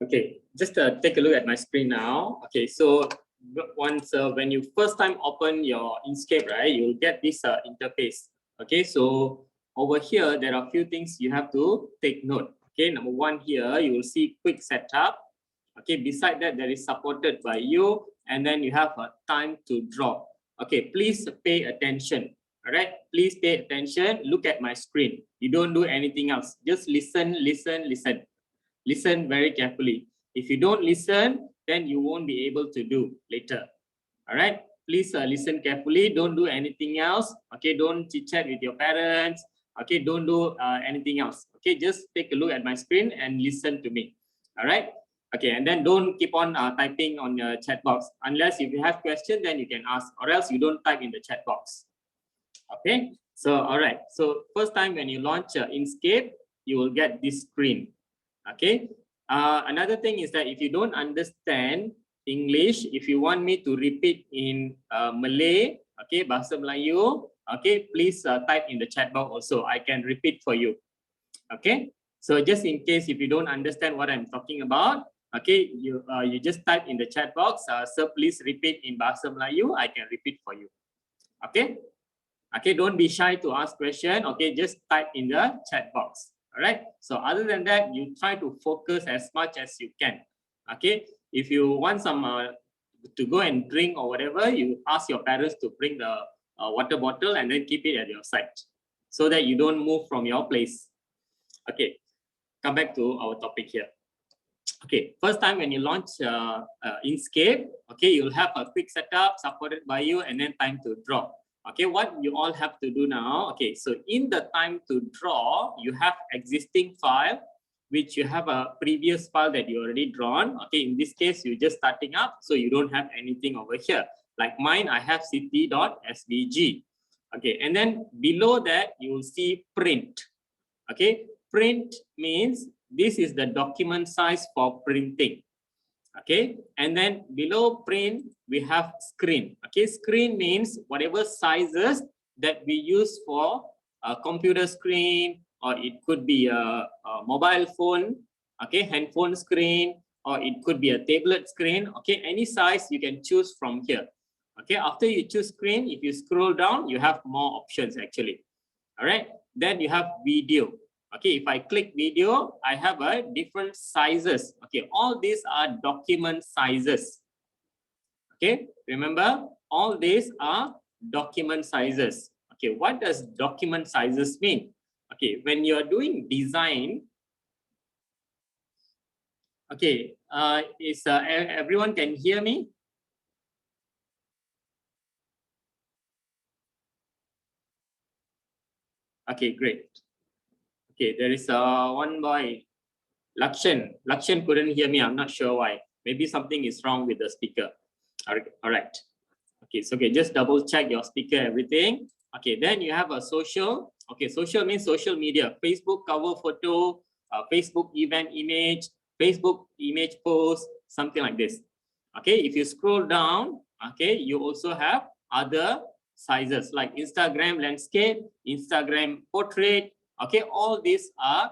Okay, just take a look at my screen now. Okay, so once when you first time open your Inkscape, right, you'll get this interface. Okay, so over here there are a few things you have to take note. Okay, number one, here you will see quick setup. Okay, beside that there is supported by you, and then you have a time to draw. Okay, please pay attention. All right, please pay attention. Look at my screen. You don't do anything else. Just listen, listen, listen. Listen very carefully. If you don't listen, then you won't be able to do later. All right, please listen carefully. Don't do anything else. Okay, don't chit chat with your parents. Okay, don't do anything else. Okay, just take a look at my screen and listen to me. All right. Okay, and then don't keep on typing on your chat box. Unless if you have questions, then you can ask, or else you don't type in the chat box. Okay, so all right. So first time when you launch Inkscape, you will get this screen. Okay. Another thing is that if you don't understand English, if you want me to repeat in Malay, okay, Bahasa Melayu, okay, please type in the chat box also. I can repeat for you. Okay. So just in case if you don't understand what I'm talking about, okay, you just type in the chat box. So please repeat in Bahasa Melayu. I can repeat for you. Okay. Okay. Don't be shy to ask question. Okay. Just type in the chat box. All right. So other than that, you try to focus as much as you can. Okay. If you want some to go and drink or whatever, you ask your parents to bring the water bottle and then keep it at your side, so that you don't move from your place. Okay. Come back to our topic here. Okay. First time when you launch Inkscape, okay, you'll have a quick setup supported by you, and then time to draw. Okay, what you all have to do now, okay, so in the time to draw, you have existing file, which you have a previous file that you already drawn. Okay, in this case, you're just starting up, so you don't have anything over here. Like mine, I have city.svg. Okay, and then below that, you will see print. Okay, print means this is the document size for printing. Okay, and then below print we have screen. Okay, screen means whatever sizes that we use for a computer screen, or it could be a mobile phone, okay, handphone screen, or it could be a tablet screen. Okay, any size you can choose from here. Okay, after you choose screen, if you scroll down, you have more options actually. All right, then you have video. Okay, if I click video, I have a different sizes. Okay, all these are document sizes. Okay, remember, all these are document sizes. Okay, what does document sizes mean? Okay, when you're doing design, okay, everyone can hear me? Okay, great. Okay, there is one boy, Lakshan. Lakshan couldn't hear me. I'm not sure why. Maybe something is wrong with the speaker. All right. Okay, so okay, just double check your speaker, everything. Okay, then you have a social. Okay, social means social media. Facebook cover photo, Facebook event image, Facebook image post, something like this. Okay, if you scroll down, okay, you also have other sizes like Instagram landscape, Instagram portrait. Okay, all these are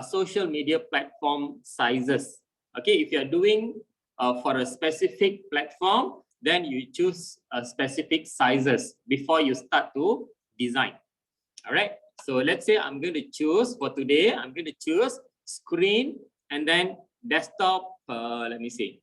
social media platform sizes. Okay, if you are doing for a specific platform, then you choose specific sizes before you start to design. All right, so let's say I'm going to choose for today, I'm going to choose screen and then desktop, let me see,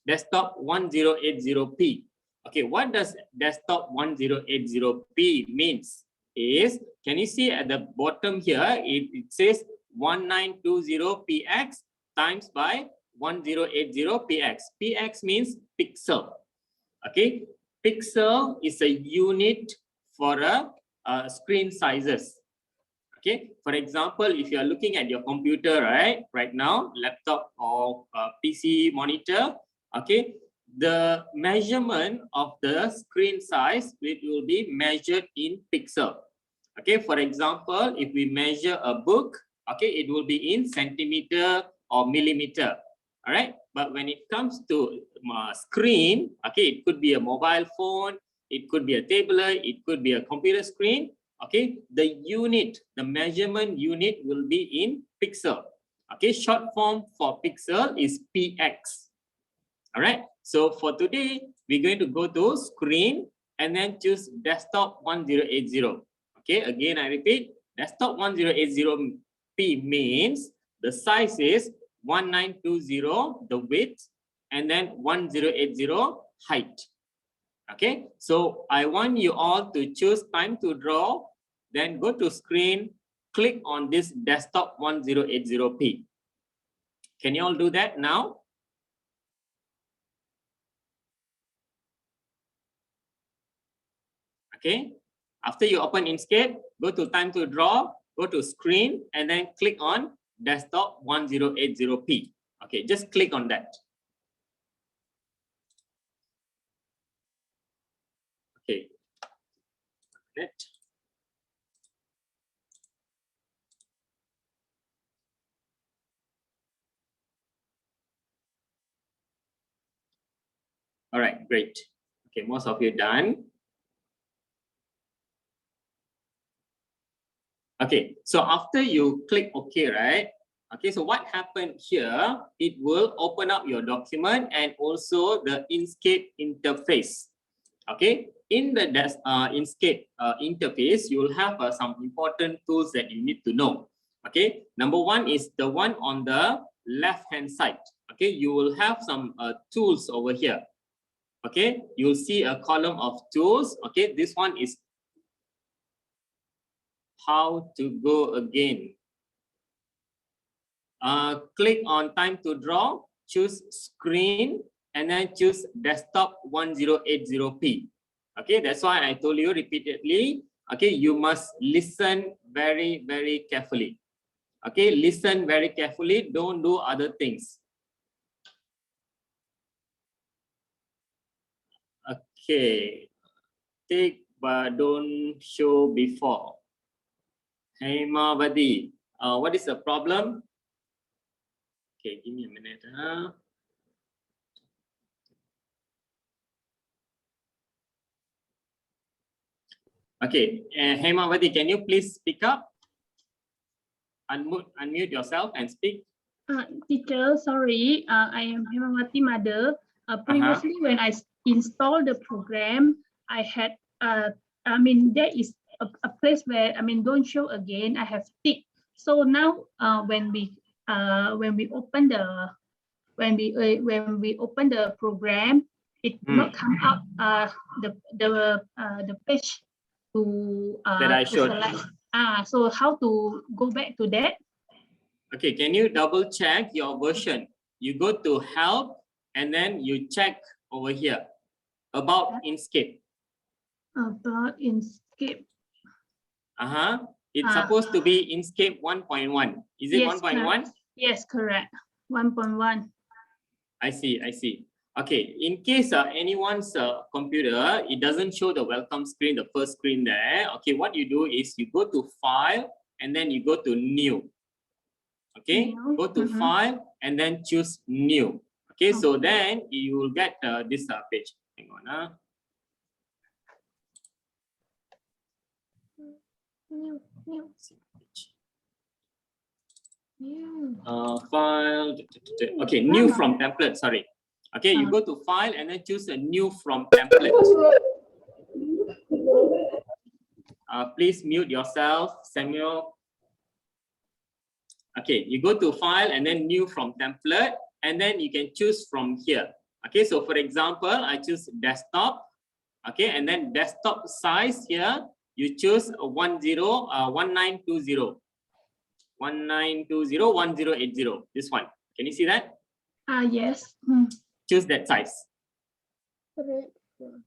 desktop 1080p. Okay, what does desktop 1080p means is, can you see at the bottom here, it says 1920px times by 1080px. Px means pixel. Okay, pixel is a unit for a screen sizes. Okay, for example, if you are looking at your computer, right now, laptop or PC monitor, okay, the measurement of the screen size, it will be measured in pixel. Okay, for example, if we measure a book, okay, it will be in centimeter or millimeter. All right, but when it comes to screen, okay, it could be a mobile phone, it could be a tablet, it could be a computer screen. Okay, the unit, the measurement unit will be in pixel. Okay, short form for pixel is px. All right, so for today, we're going to go to screen and then choose desktop 1080. Okay, again, I repeat, desktop 1080p means the size is 1920, the width, and then 1080 height. Okay, so I want you all to choose time to draw, then go to screen, click on this desktop 1080p. Can you all do that now? Okay, after you open Inkscape, go to time to draw, go to screen, and then click on desktop 1080p. Okay, just click on that. Okay. All right, great. Okay, most of you done. Okay, so after you click OK, right? Okay, so what happened here, it will open up your document and also the Inkscape interface. Okay, in the Inkscape interface, you will have some important tools that you need to know. Okay, number one is the one on the left hand side. Okay, you will have some tools over here. Okay, you'll see a column of tools. Okay, this one is how to go again. Click on time to draw, choose screen, and then choose desktop 1080p. Okay, that's why I told you repeatedly. Okay, you must listen very, very carefully. Okay, listen very carefully. Don't do other things. Okay, take but don't show before. Hey, Mavadi, what is the problem? Okay, give me a minute. Okay, Hemawati, can you please speak up? Unmute yourself and speak. Teacher, sorry, I am Hemawati mother. Previously, when I installed the program, I had, there is a place where, don't show again. I have tick. So now, when we open the program, it not come up the page to that I showed. select. So how to go back to that? Okay, can you double check your version? You go to help and then you check over here about Inkscape. About Inkscape. It's supposed to be Inkscape 1.1. Is it 1.1? Yes, correct. 1.1. I see. Okay, in case anyone's computer, it doesn't show the welcome screen, the first screen there. Okay, what you do is you go to File and then you go to New. Okay, go to File and then choose New. Okay, so then you will get this page. Hang on. File. Okay, New from template. Sorry. Okay, you go to File and then choose a New from template. Please mute yourself, Samuel. Okay, you go to File and then New from template, and then you can choose from here. Okay, so for example, I choose desktop. Okay, and then desktop size here, you choose 1920. 1920 1080. This one. Can you see that? Yes. Choose that size.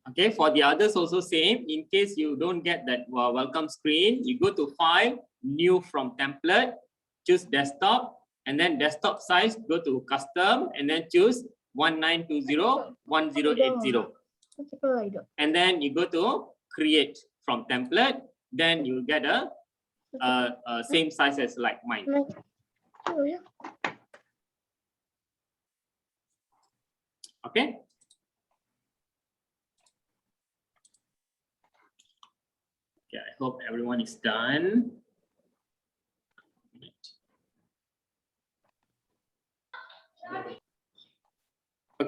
Okay, for the others also same. In case you don't get that welcome screen, you go to File, New from template, choose desktop, and then desktop size, go to custom, and then choose 1920 1080. And then you go to create from template, then you get a same size as like mine. Okay. Okay, I hope everyone is done.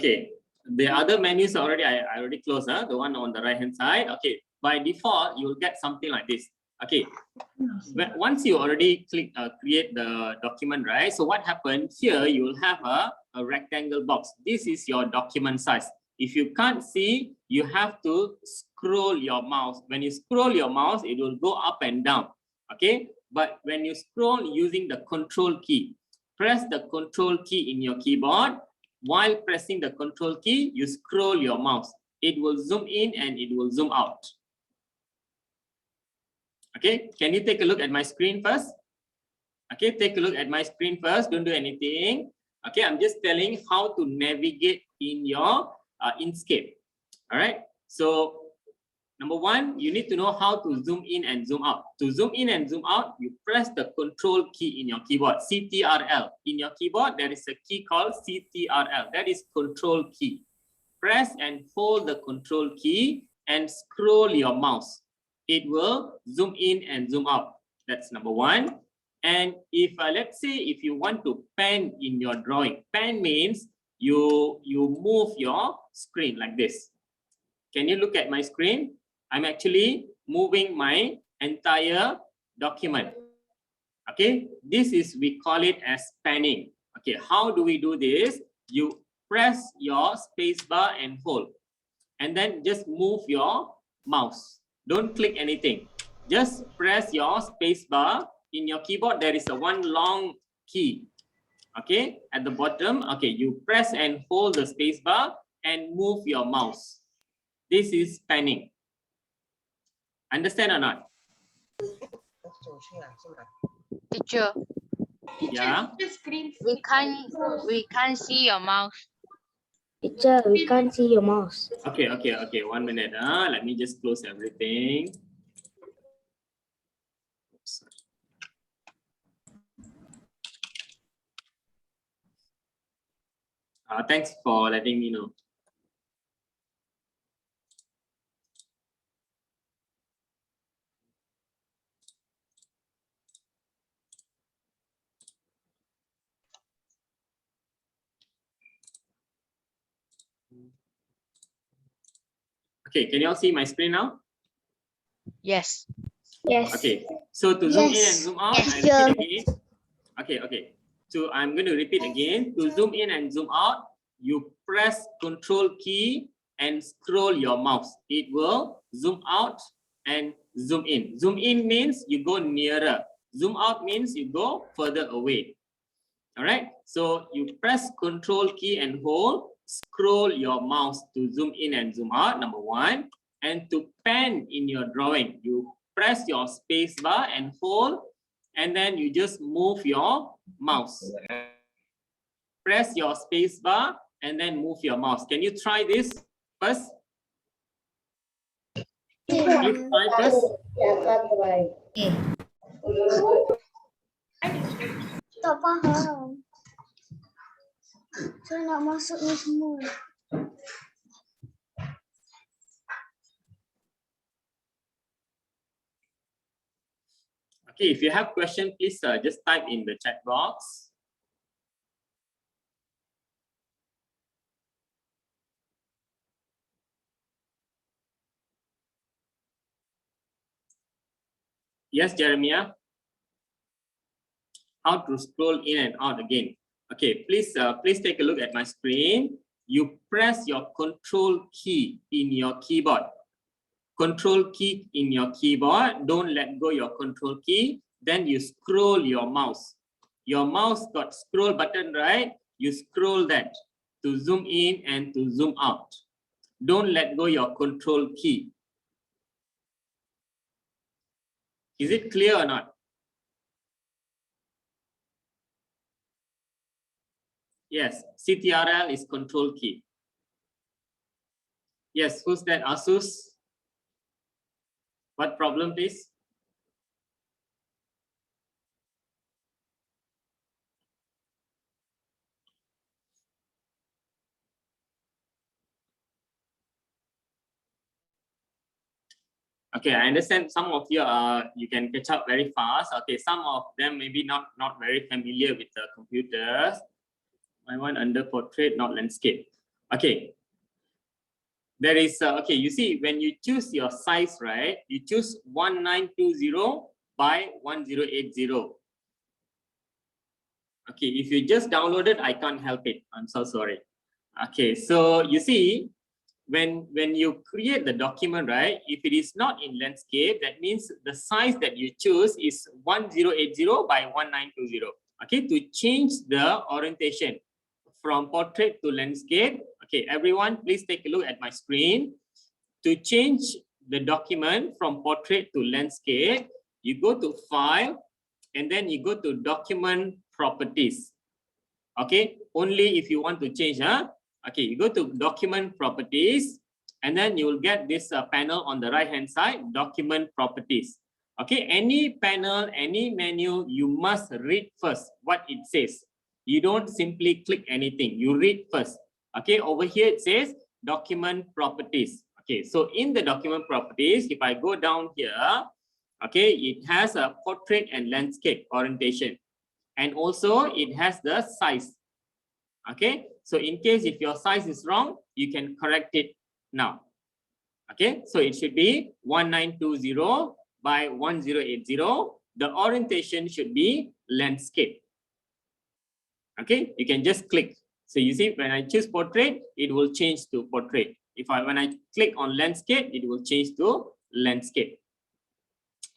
Okay, the other menus already I already closed, the one on the right hand side. Okay, by default you'll get something like this. Okay, once you already click create the document, right? So what happened here, you will have a rectangle box. This is your document size. If you can't see, you have to scroll your mouse. When you scroll your mouse, it will go up and down. Okay, but when you scroll using the control key, press the control key in your keyboard. While pressing the control key, you scroll your mouse. It will zoom in and it will zoom out. Okay, can you take a look at my screen first? Okay, take a look at my screen first. Don't do anything. Okay, I'm just telling how to navigate in your Inkscape. All right. So number one, you need to know how to zoom in and zoom out. To zoom in and zoom out, you press the control key in your keyboard, CTRL. In your keyboard, there is a key called CTRL. That is control key. Press and hold the control key and scroll your mouse. It will zoom in and zoom out. That's number one. And if let's say if you want to pan in your drawing, pan means you move your screen like this. Can you look at my screen? I'm actually moving my entire document. Okay, this is, we call it as panning. Okay, how do we do this? You press your space bar and hold, and then just move your mouse. Don't click anything. Just press your space bar. In your keyboard, there is a one long key. Okay, at the bottom. Okay, you press and hold the space bar and move your mouse. This is panning. Understand or not? Teacher, Yeah. we can't see your mouse. Teacher, we can't see your mouse. Okay. 1 minute. Let me just close everything. Oops. Thanks for letting me know. Okay, can you all see my screen now? Yes. Yes. Okay, so to zoom in and zoom out, I repeat again. Okay. So I'm going to repeat again. To zoom in and zoom out, you press Control key and scroll your mouse. It will zoom out and zoom in. Zoom in means you go nearer. Zoom out means you go further away. All right. So you press Control key and hold. Scroll your mouse to zoom in and zoom out. Number one. And to pan in your drawing, you press your space bar and hold, and then you just move your mouse. Press your space bar and then move your mouse. Can you try this first? Please try first. Tak faham. Saya nak masuk ni semua. Okay, if you have question, please just type in the chat box. Yes, Jeremiah. How to scroll in and out again? Okay, please take a look at my screen. You press your Control key in your keyboard. Control key in your keyboard. Don't let go your Control key. Then you scroll your mouse. Your mouse got scroll button, right? You scroll that to zoom in and to zoom out. Don't let go your Control key. Is it clear or not? Yes, CTRL is Control key. Yes, who's that? Asus? What problem, please? Okay, I understand some of you you can catch up very fast. Okay, some of them maybe not very familiar with the computers. I want under portrait, not landscape. Okay. There is, okay, you see, when you choose your size, right, you choose 1920 by 1080. Okay, if you just download it, I can't help it. I'm so sorry. Okay, so you see, when you create the document, right, if it is not in landscape, that means the size that you choose is 1080 by 1920. Okay, to change the orientation from portrait to landscape. Okay, everyone, please take a look at my screen. To change the document from portrait to landscape, you go to File, and then you go to Document Properties. Okay, only if you want to change, huh? Okay, you go to Document Properties, and then you will get this panel on the right-hand side, Document Properties. Okay, any panel, any menu, you must read first what it says. You don't simply click anything, you read first. Okay, over here it says Document Properties. Okay, so in the Document Properties, if I go down here, okay, it has a portrait and landscape orientation. And also it has the size. Okay, so in case if your size is wrong, you can correct it now. Okay, so it should be 1920 by 1080. The orientation should be landscape. Okay, you can just click. So you see, when I choose portrait, it will change to portrait. When I click on landscape, it will change to landscape.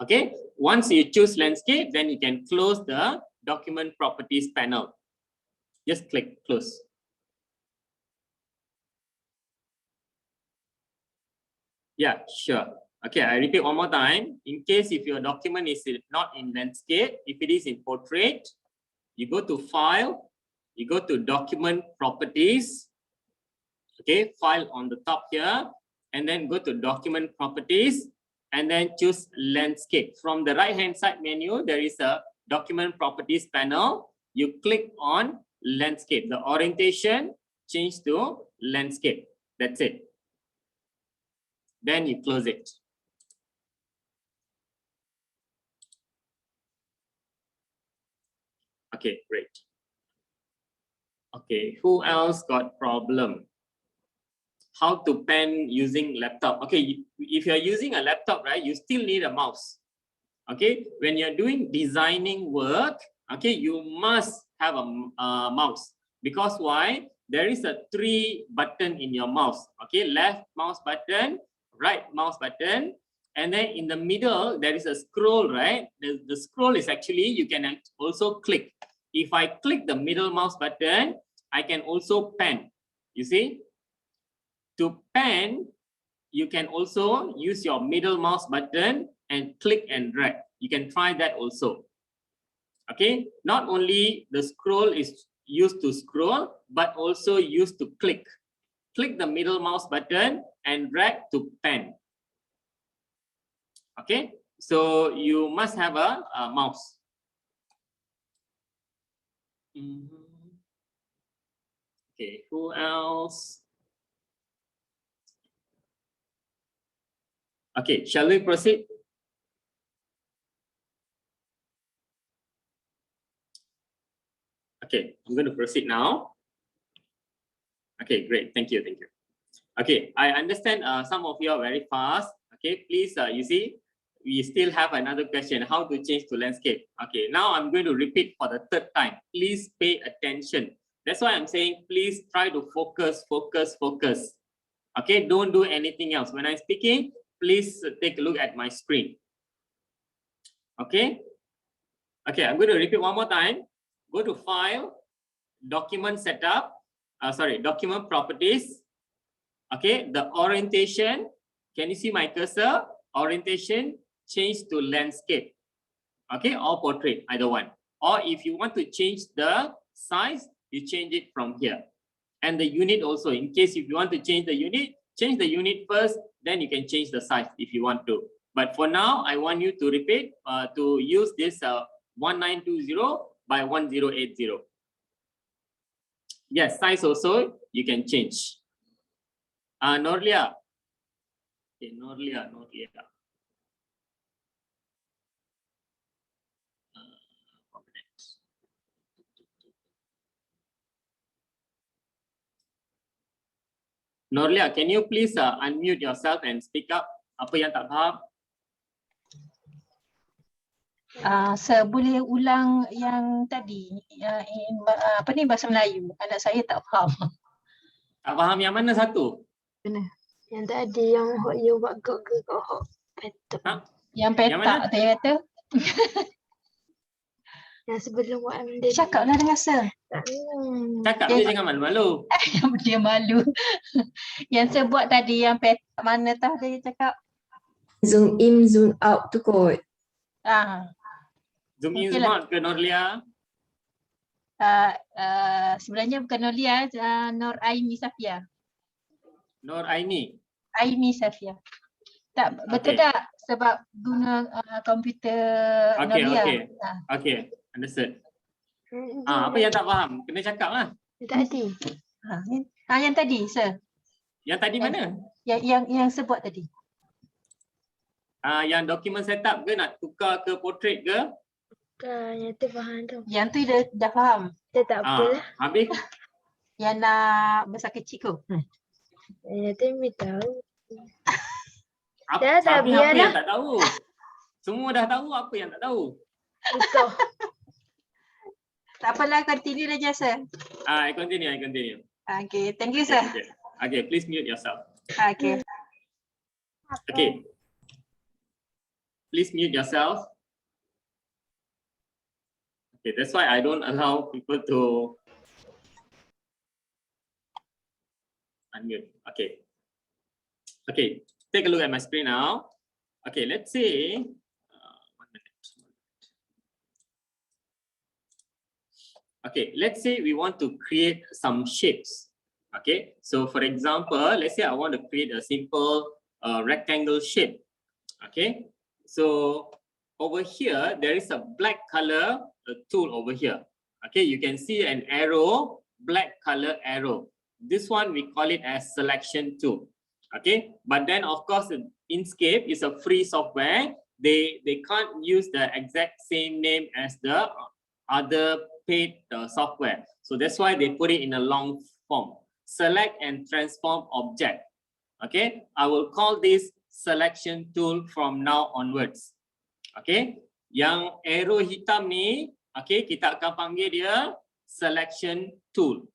Okay, once you choose landscape, then you can close the document properties panel. Just click close. Yeah, sure. Okay, I repeat one more time. In case if your document is not in landscape, if it is in portrait, you go to File, you go to Document Properties. Okay, File on the top here, and then go to Document Properties, and then choose Landscape. From the right-hand side menu, there is a Document Properties panel. You click on Landscape. The orientation change to Landscape. That's it. Then you close it. Okay, great. Okay, who else got problem? How to pen using laptop? Okay, if you're using a laptop, right, you still need a mouse. Okay, when you're doing designing work, okay, you must have a mouse. Because why? There is a 3 button in your mouse. Okay, left mouse button, right mouse button, and then in the middle there is a scroll, right? The scroll is actually, you can also click. If I click the middle mouse button, I can also pen. You see, to pen, you can also use your middle mouse button and click and drag. You can try that also. Okay, not only the scroll is used to scroll, but also used to click. Click the middle mouse button and drag to pen. Okay, so you must have a mouse. Okay, who else? Okay, shall we proceed? Okay, I'm going to proceed now. Okay, great. Thank you. Thank you. Okay, I understand some of you are very fast. Okay, please, you see, we still have another question, how to change to landscape. Okay, now I'm going to repeat for the 3rd time. Please pay attention. That's why I'm saying, please try to focus, focus, focus. Okay, don't do anything else. When I'm speaking, please take a look at my screen. Okay. Okay, I'm going to repeat one more time. Go to File, Document Setup, Document Properties. Okay, the orientation, can you see my cursor? Orientation, change to landscape. Okay, or portrait, either one. Or if you want to change the size, you change it from here. And the unit also, in case if you want to change the unit first, then you can change the size if you want to. But for now, I want you to repeat, to use this 1920 by 1080. Yes, size also, you can change. Norlia. Okay, Norlia. Norlia, can you please unmute yourself and speak up? Apa yang tak faham? Sir, boleh ulang yang tadi, apa ni bahasa Melayu? Anak saya tak faham. Tak faham yang mana satu? Yang tadi yang you buat ke petak. Ha? Yang Yang petak mana? saya kata. Yang sebelum buat ambil. Cakaplah dengan Sir. Cakap je, jangan malu-malu. Dia malu. Yang Sir buat tadi yang petak mana tah dia cakap? Zoom in, zoom out tu kot. Zoom in, Okey zoom lah. out ke Norlia? Sebenarnya bukan Nolia, Nur Aini Safia. Nur Aini. Aini Safia. Tak, betul Okay. tak? Sebab guna komputer Okay, Nolia. okay. Okay, understood. Apa yang tak faham? Kena cakap lah. Tadi. Yang tadi, Sir. Yang tadi mana? Yang Sir buat tadi. Yang dokumen setup ke nak tukar ke portrait ke? Yang tu faham tu. Yang tu dah faham. Dia tak apa lah. Habis? Yang nak besar kecil tu. Yang tu Mi tahu. Apa, Dah, habis biar apa dah. yang tak tahu? Semua dah tahu, apa yang tak tahu? Betul. Tak apalah, continue saja, Sir. I continue. Okay, thank you, Sir. Okay, please mute yourself. Okay. Okay. Please mute yourself. Okay, that's why I don't allow people to unmute. Okay. Okay, take a look at my screen now. Okay, let's say, 1 minute. Okay, let's say we want to create some shapes. Okay, so for example, let's say I want to create a simple rectangle shape. Okay, so over here, there is a black color tool over here. Okay, you can see an arrow, black color arrow. This one we call it as selection tool. Okay, but then of course Inkscape is a free software. They can't use the exact same name as the other paid software. So that's why they put it in a long form. Select and transform object. Okay, I will call this selection tool from now onwards. Okay, yang arrow hitam ni, okay, kita akan panggil dia selection tool.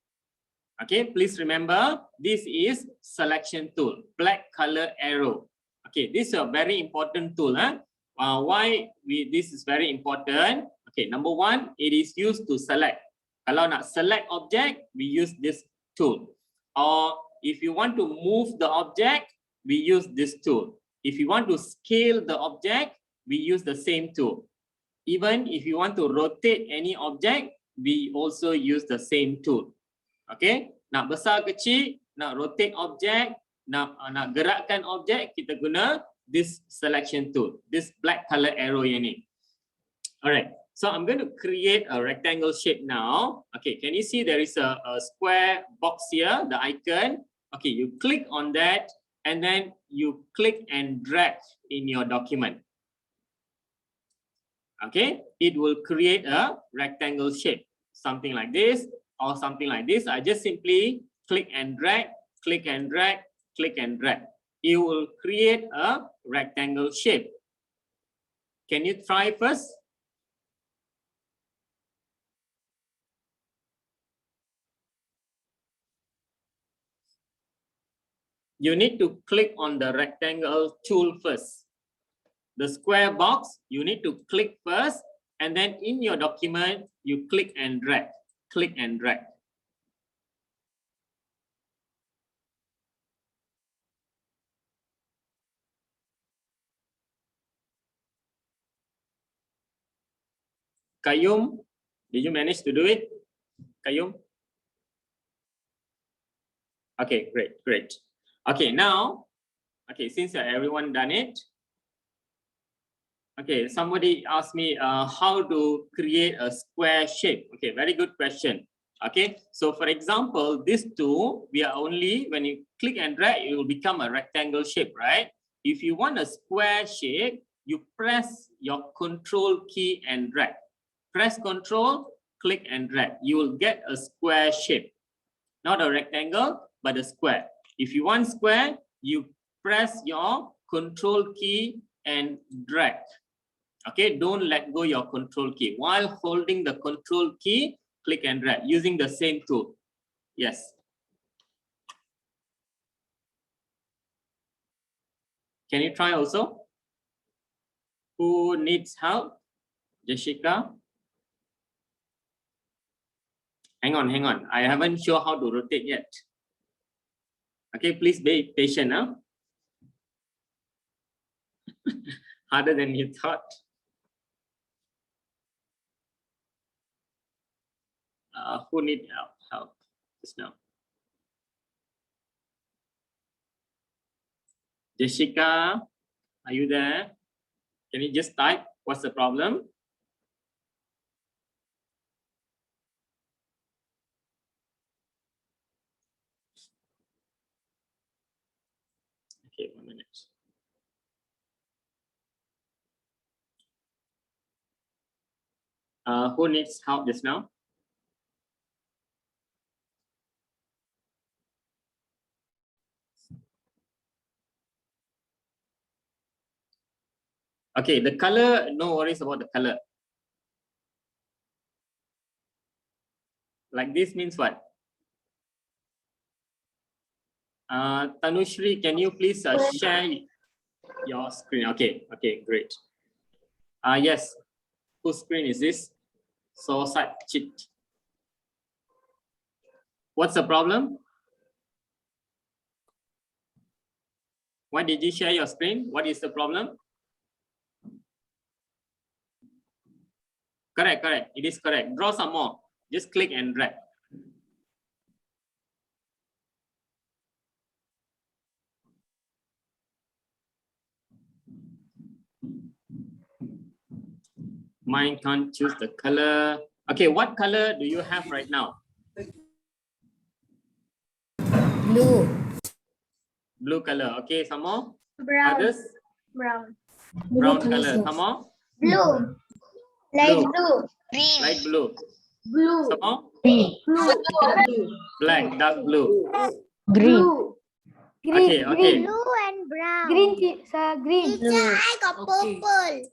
Okay, please remember this is selection tool, black color arrow. Okay, this is a very important tool. Why this is very important? Okay, number one, it is used to select. Kalau nak select object, we use this tool. Or if you want to move the object, we use this tool. If you want to scale the object, we use the same tool. Even if you want to rotate any object, we also use the same tool. Okay, nak besar kecil, nak rotate object, nak gerakkan objek, kita guna this selection tool, this black color arrow yang ni. Alright, so I'm going to create a rectangle shape now. Okay, can you see there is a square box here, the icon. Okay, you click on that and then you click and drag in your document. Okay, it will create a rectangle shape, something like this or something like this. I just simply click and drag, click and drag, click and drag. It will create a rectangle shape. Can you try first? You need to click on the rectangle tool first. The square box, you need to click first, and then in your document, you click and drag, click and drag. Kayum, did you manage to do it? Kayum? Okay, great, great. Okay, now, okay, since everyone done it, okay, somebody asked me how to create a square shape. Okay, very good question. Okay, so for example, this two, we are only, when you click and drag, it will become a rectangle shape, right? If you want a square shape, you press your control key and drag. Press control, click and drag. You will get a square shape. Not a rectangle, but a square. If you want square, you press your control key and drag. Okay, don't let go your control key. While holding the control key, click and drag using the same tool. Yes. Can you try also? Who needs help? Jessica? Hang on. I haven't shown how to rotate yet. Okay, please be patient. Huh? Harder than you thought. Who need help just now? Jessica, are you there? Can you just type what's the problem? Okay, 1 minute. Who needs help just now? Okay, the color, no worries about the color. Like this means what? Tanushri, can you please share your screen? Okay, great. Yes, whose screen is this? So cheat. What's the problem? Why did you share your screen? What is the problem? Correct. It is correct. Draw some more. Just click and drag. Mine can't choose the color. Okay, what color do you have right now? Blue. Blue color. Okay, some more? Brown. Others? Brown. Brown color. Some more? Blue. Light Blue. blue. Green. Light blue. Blue. Some more? Blue. Black, dark blue. Green. Okay. Blue and brown. Green. Green. Teacher, I got purple.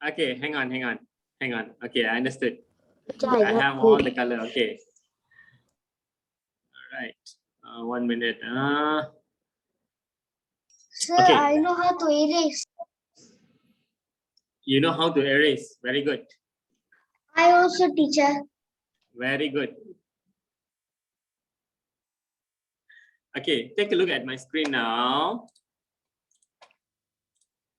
Okay, hang on. Okay, I understood. I have all the color. Okay. All right. 1 minute. Sir, Okay. I know how to erase. You know how to erase. Very good. I also, teacher. Very good. Okay, take a look at my screen now.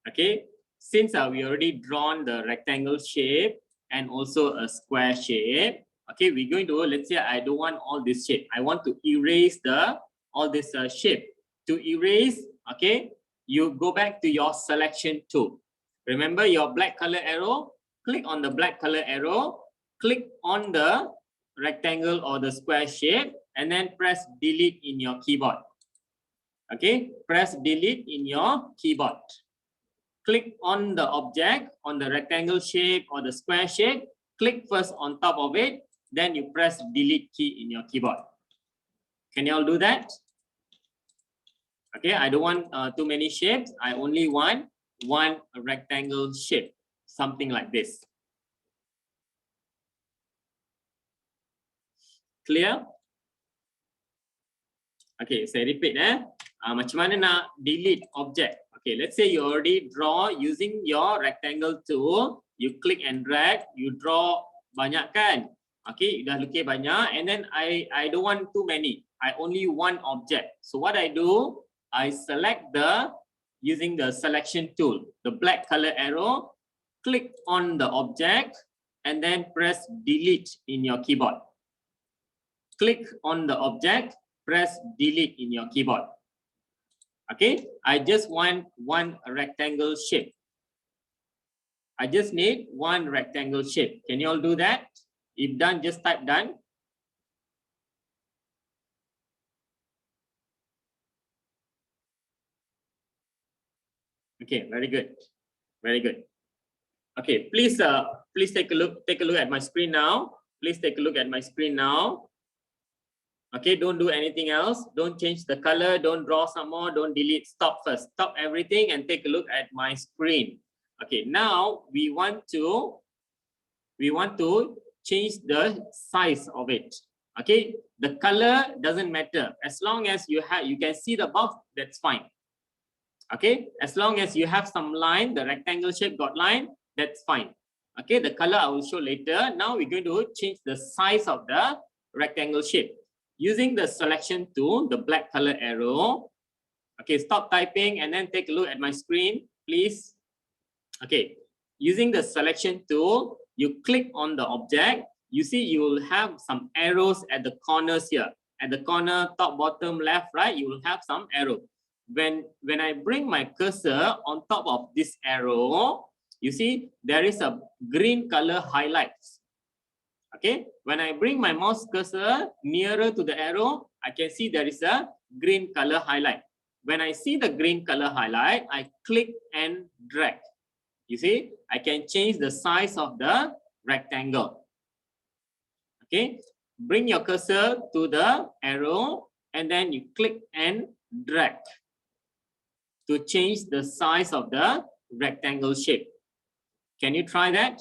Okay, since we already drawn the rectangle shape and also a square shape. Okay, we're going to, let's say I don't want all this shape. I want to erase all this shape. To erase, okay, you go back to your selection tool. Remember your black color arrow? Click on the black color arrow. Click on the rectangle or the square shape and then press delete in your keyboard. Okay, press delete in your keyboard. Click on the object, on the rectangle shape or the square shape. Click first on top of it, then you press delete key in your keyboard. Can you all do that? Okay, I don't want too many shapes. I only want one rectangle shape, something like this. Clear? Okay, saya repeat macam mana nak delete object. Okay, let's say you already draw using your rectangle tool. You click and drag, you draw banyak kan? Okay, dah lukis banyak and then I don't want too many. I only one object. So what I do, I select using the selection tool, the black color arrow, click on the object and then press delete in your keyboard. Click on the object, press delete in your keyboard. Okay, I just want one rectangle shape. I just need one rectangle shape. Can you all do that? If done, just type done. Okay, very good. Very good. Okay, please take a look at my screen now. Please take a look at my screen now. Okay, don't do anything else. Don't change the color. Don't draw some more. Don't delete. Stop first. Stop everything and take a look at my screen. Okay, now we want to change the size of it. Okay, the color doesn't matter as long as you can see the box. That's fine. Okay, as long as you have some line, the rectangle shape got line, that's fine. Okay, the color I will show later. Now we're going to change the size of the rectangle shape using the selection tool, the black color arrow. Okay, stop typing and then take a look at my screen, please. Okay, using the selection tool, you click on the object. You see you will have some arrows at the corners here. At the corner, top, bottom, left, right, you will have some arrow. When I bring my cursor on top of this arrow, you see there is a green color highlights. Okay, when I bring my mouse cursor nearer to the arrow, I can see there is a green color highlight. When I see the green color highlight, I click and drag. You see, I can change the size of the rectangle. Okay, bring your cursor to the arrow and then you click and drag to change the size of the rectangle shape. Can you try that?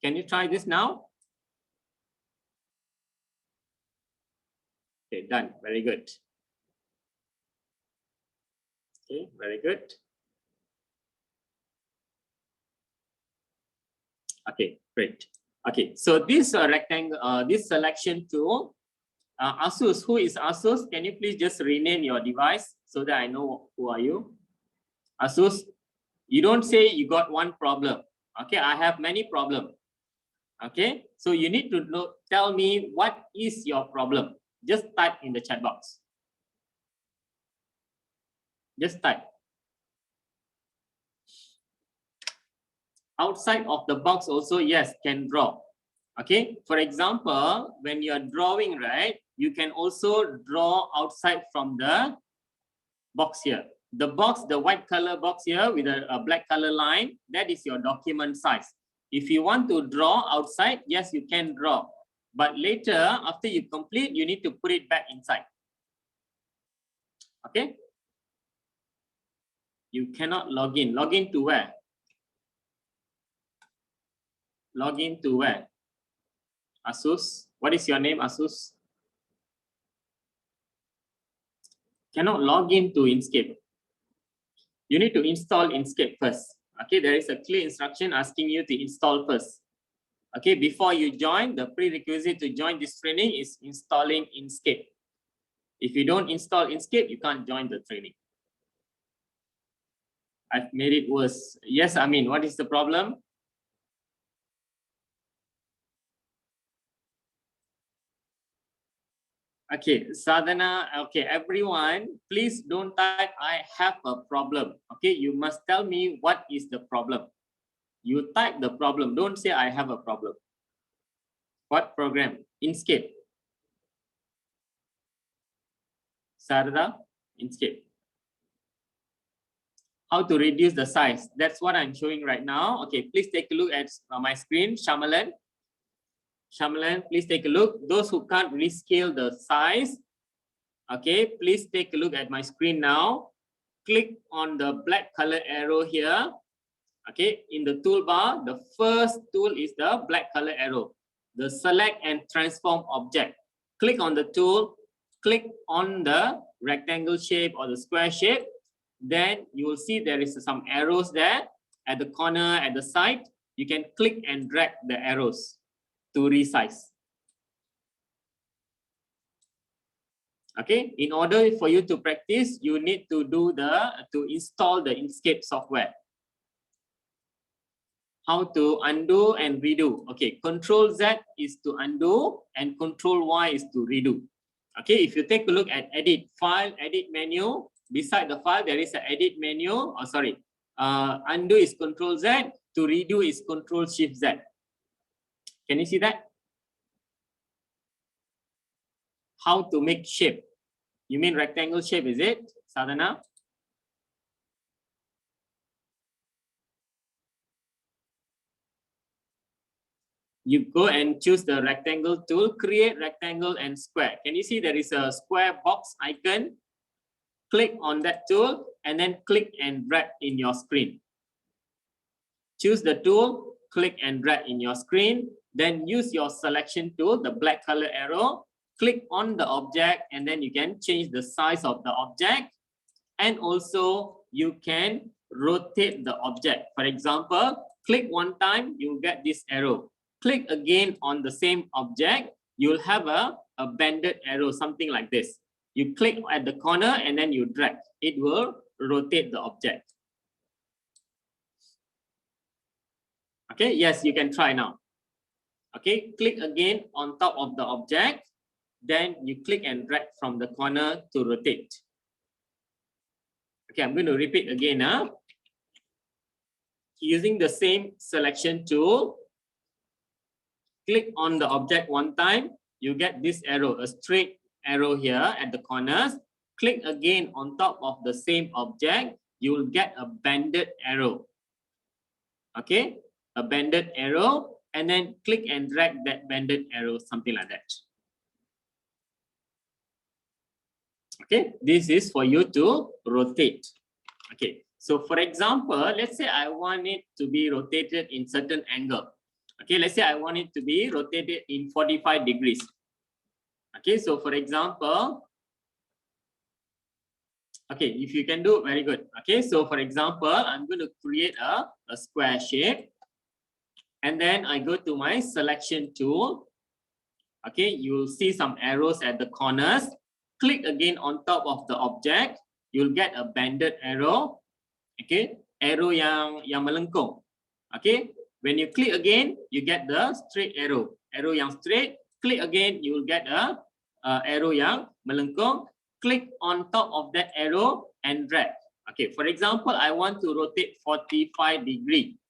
Can you try this now? Okay, done. Very good. Okay, very good. Okay, great. Okay, so this rectangle, this selection tool, Asus, who is Asus? Can you please just rename your device so that I know who are you? Asus, you don't say you got one problem. Okay, I have many problems. Okay, so you need to tell me what is your problem. Just type in the chat box. Just type. Outside of the box also, yes, can draw. Okay, for example, when you are drawing, right, you can also draw outside from the box here. The box, the white color box here with a black color line, that is your document size. If you want to draw outside, yes, you can draw. But later, after you complete, you need to put it back inside. Okay? You cannot log in. Log in to where? Log in to where? Asus. What is your name, Asus? Cannot log in to Inkscape. You need to install Inkscape first. Okay, there is a clear instruction asking you to install first. Okay, before you join, the prerequisite to join this training is installing Inkscape. If you don't install Inkscape, you can't join the training. I've made it worse. Yes, I mean, what is the problem? Okay, Sadhana, okay, everyone, please don't type, I have a problem. Okay, you must tell me what is the problem. You type the problem, don't say I have a problem. What program? Inkscape. Sarada, Inkscape. How to reduce the size? That's what I'm showing right now. Okay, please take a look at my screen. Shamalan, please take a look. Those who can't rescale the size, okay, please take a look at my screen now. Click on the black color arrow here. Okay, in the toolbar, the first tool is the black color arrow. The select and transform object. Click on the tool, click on the rectangle shape or the square shape. Then you will see there is some arrows there at the corner, at the side. You can click and drag the arrows to resize. Okay, in order for you to practice, you need to install the Inkscape software. How to undo and redo? Okay, Control Z is to undo and Control Y is to redo. Okay, if you take a look at edit file, edit menu, beside the file there is an edit menu. Oh, sorry, undo is Control Z, to redo is Control Shift Z. Can you see that? How to make shape? You mean rectangle shape, is it, Sadhana? you go and choose the rectangle tool, create rectangle and square. Can you see there is a square box icon? Click on that tool and then click and drag in your screen. Choose the tool, click and drag in your screen, then use your selection tool, the black color arrow, click on the object, and then you can change the size of the object, and also you can rotate the object. For example, click one time, you'll get this arrow. Click again on the same object, you'll have a banded arrow, something like this. You click at the corner and then you drag. It will rotate the object. Okay, yes, you can try now. Okay, click again on top of the object. Then you click and drag from the corner to rotate. Okay, I'm going to repeat again. Using the same selection tool, click on the object one time. You get this arrow, a straight arrow here at the corners. Click again on top of the same object. You will get a banded arrow. Okay, a banded arrow, and then click and drag that banded arrow, something like that. Okay, this is for you to rotate. Okay, so for example, let's say I want it to be rotated in certain angle. Okay, let's say I want it to be rotated in 45 degrees. Okay, so for example, okay, if you can do, very good. Okay, so for example, I'm going to create a square shape. And then I go to my selection tool. Okay, you'll see some arrows at the corners. Click again on top of the object. You'll get a banded arrow. Okay, arrow yang melengkung. Okay, when you click again, you get the straight arrow. Arrow yang straight. Click again, you will get a arrow yang melengkung. Click on top of that arrow and drag. Okay, for example, I want to rotate 45 degrees.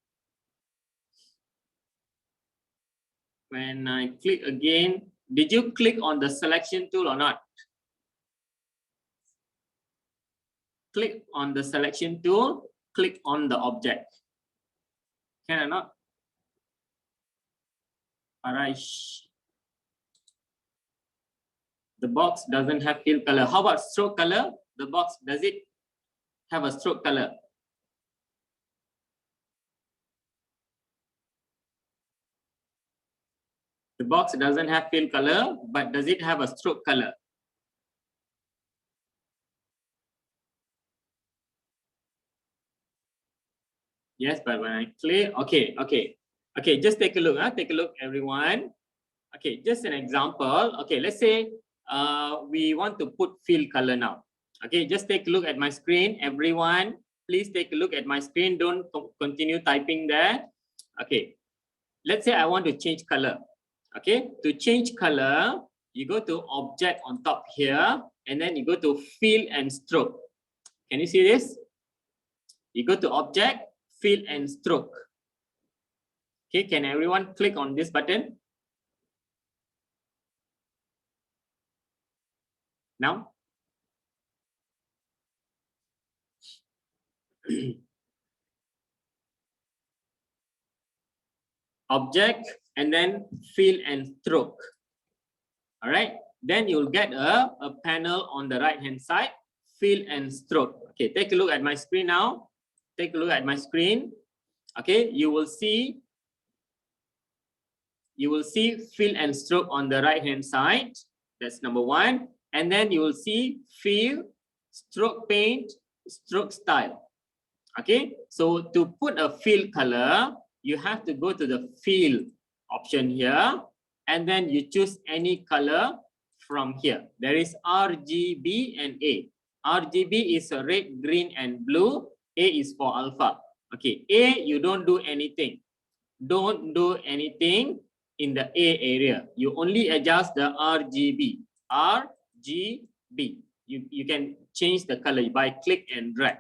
When I click again, did you click on the selection tool or not? Click on the selection tool, click on the object. Can I not? Alright. The box doesn't have fill color. How about stroke color? The box, does it have a stroke color? The box doesn't have fill color, but does it have a stroke color? Yes, but when I click, okay, just take a look, take a look, everyone. Okay, just an example. Okay, let's say we want to put fill color now. Okay, just take a look at my screen, everyone. Please take a look at my screen. Don't continue typing there. Okay, let's say I want to change color. Okay, to change color, you go to object on top here, and then you go to fill and stroke. Can you see this? You go to object, fill and stroke. Okay, can everyone click on this button? Now? Object and then fill and stroke. All right, then you'll get a panel on the right hand side, fill and stroke. Okay, take a look at my screen now. Take a look at my screen. Okay, you will see fill and stroke on the right hand side. That's number one. And then you will see fill, stroke paint, stroke style. Okay, so to put a fill color, you have to go to the fill option here, and then you choose any color from here. There is RGB and A. RGB is a red, green, and blue. A is for alpha. Okay, A, you don't do anything. Don't do anything in the A area. You only adjust the RGB. RGB. You can change the color by click and drag.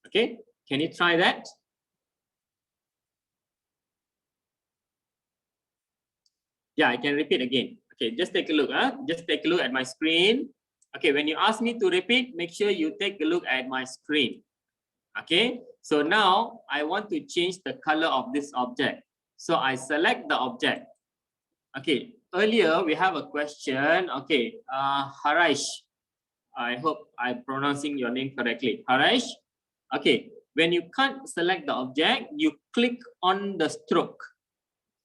Okay, can you try that? Yeah, I can repeat again. Okay, just take a look. Just take a look at my screen. Okay, when you ask me to repeat, make sure you take a look at my screen. Okay, so now I want to change the color of this object. So I select the object. Okay, earlier we have a question. Okay, Harish, I hope I'm pronouncing your name correctly. Harish, okay, when you can't select the object, you click on the stroke.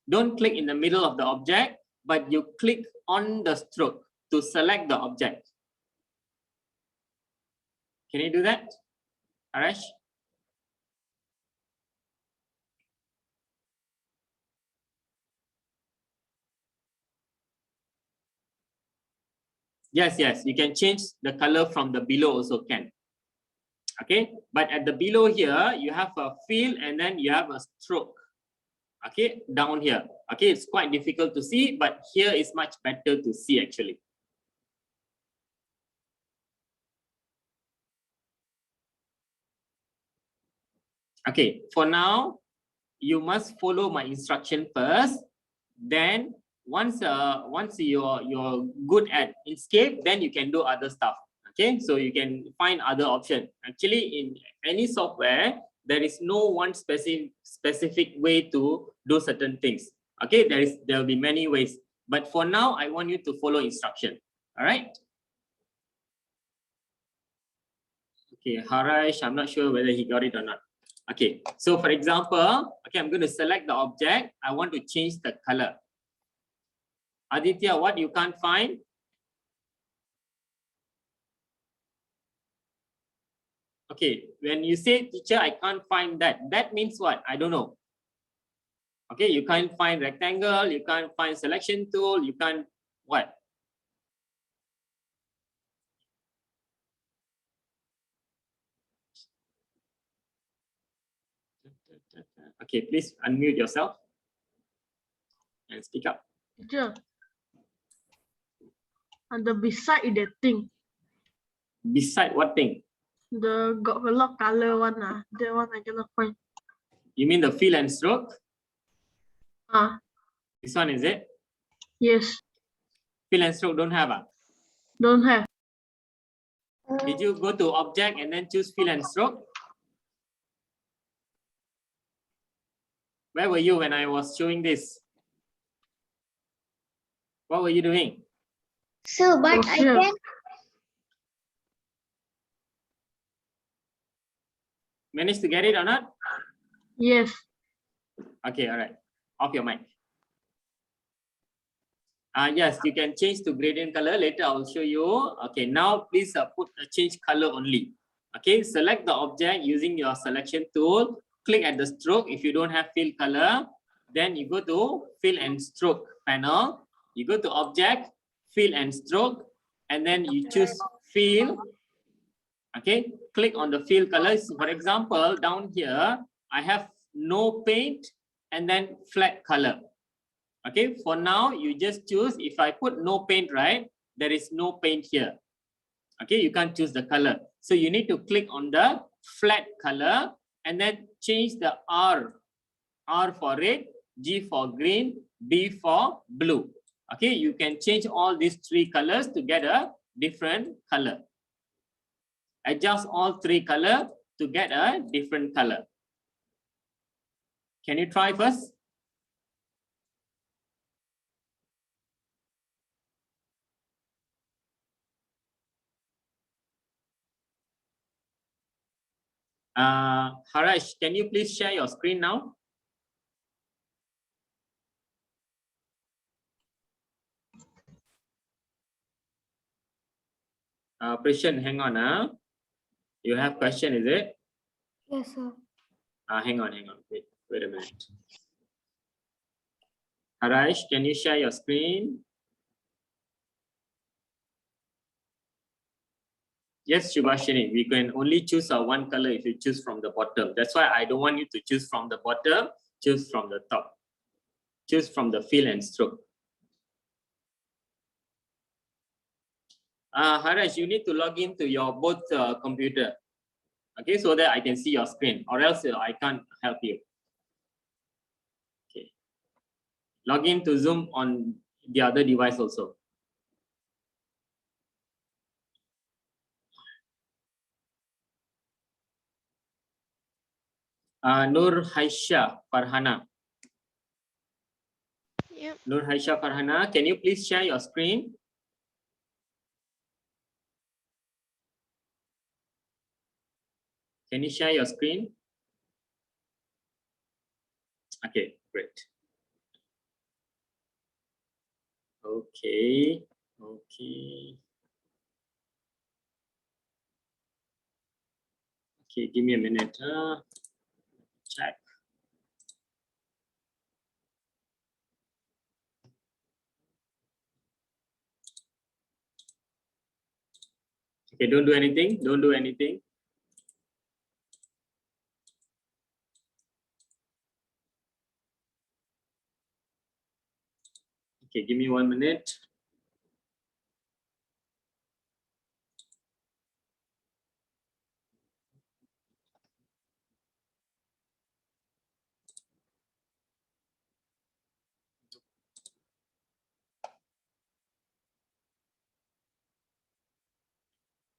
Don't click in the middle of the object, but you click on the stroke to select the object. Can you do that, Harish? Yes, you can change the color from the below also can. Okay, but at the below here, you have a fill and then you have a stroke. Okay, down here. Okay, it's quite difficult to see, but here is much better to see actually. Okay, for now, you must follow my instruction first. Then once you're good at Inkscape, then you can do other stuff. Okay, so you can find other option. Actually, in any software, there is no one specific way to do certain things. Okay, there will be many ways. But for now, I want you to follow instruction. All right. Okay, Harish, I'm not sure whether he got it or not. Okay, so for example, okay, I'm going to select the object. I want to change the color. Aditya, what you can't find? Okay, when you say teacher, I can't find that. That means what? I don't know. Okay, you can't find rectangle, you can't find selection tool, you can't what? Okay, please unmute yourself and speak up. Teacher, and the beside that thing, Beside what thing? the got a lot of color one, that one I cannot find. You mean the fill and stroke? This one is it? Yes, Fill and stroke don't have. don't have. Did you go to object and then choose fill and stroke? Where were you when I was showing this? What were you doing? So, but I here. can. Managed to get it or not? Yes. Okay, all right. Off your mic. Yes, you can change to gradient color. Later, I will show you. Okay, now please put a change color only. Okay, select the object using your selection tool. Click at the stroke if you don't have fill color. Then you go to fill and stroke panel. You go to object, fill and stroke, and then you choose fill. Okay, click on the fill colors. For example, down here, I have no paint and then flat color. Okay, for now, you just choose, if I put no paint, right, there is no paint here. Okay, you can't choose the color. So you need to click on the flat color and then change the R. R for red, G for green, B for blue. Okay, you can change all these three colors to get a different color. Adjust all three colors to get a different color. Can you try first? Harish, can you please share your screen now? Prishan, hang on. You have question, is it? Yes, sir. Hang on. Wait a minute. Harish, can you share your screen? Yes, Shubhashini, we can only choose one color if you choose from the bottom. That's why I don't want you to choose from the bottom, choose from the top. Choose from the fill and stroke. Harish, you need to log into your both computer. Okay, so that I can see your screen, or else I can't help you. Okay. Log in to Zoom on the other device also. Nur Haisha Farhana. Yep. Nur Haisha Farhana, can you please share your screen? Can you share your screen? Okay, great. Okay, okay. Okay, give me a minute. Check. Okay, don't do anything. Don't do anything. Okay, give me 1 minute.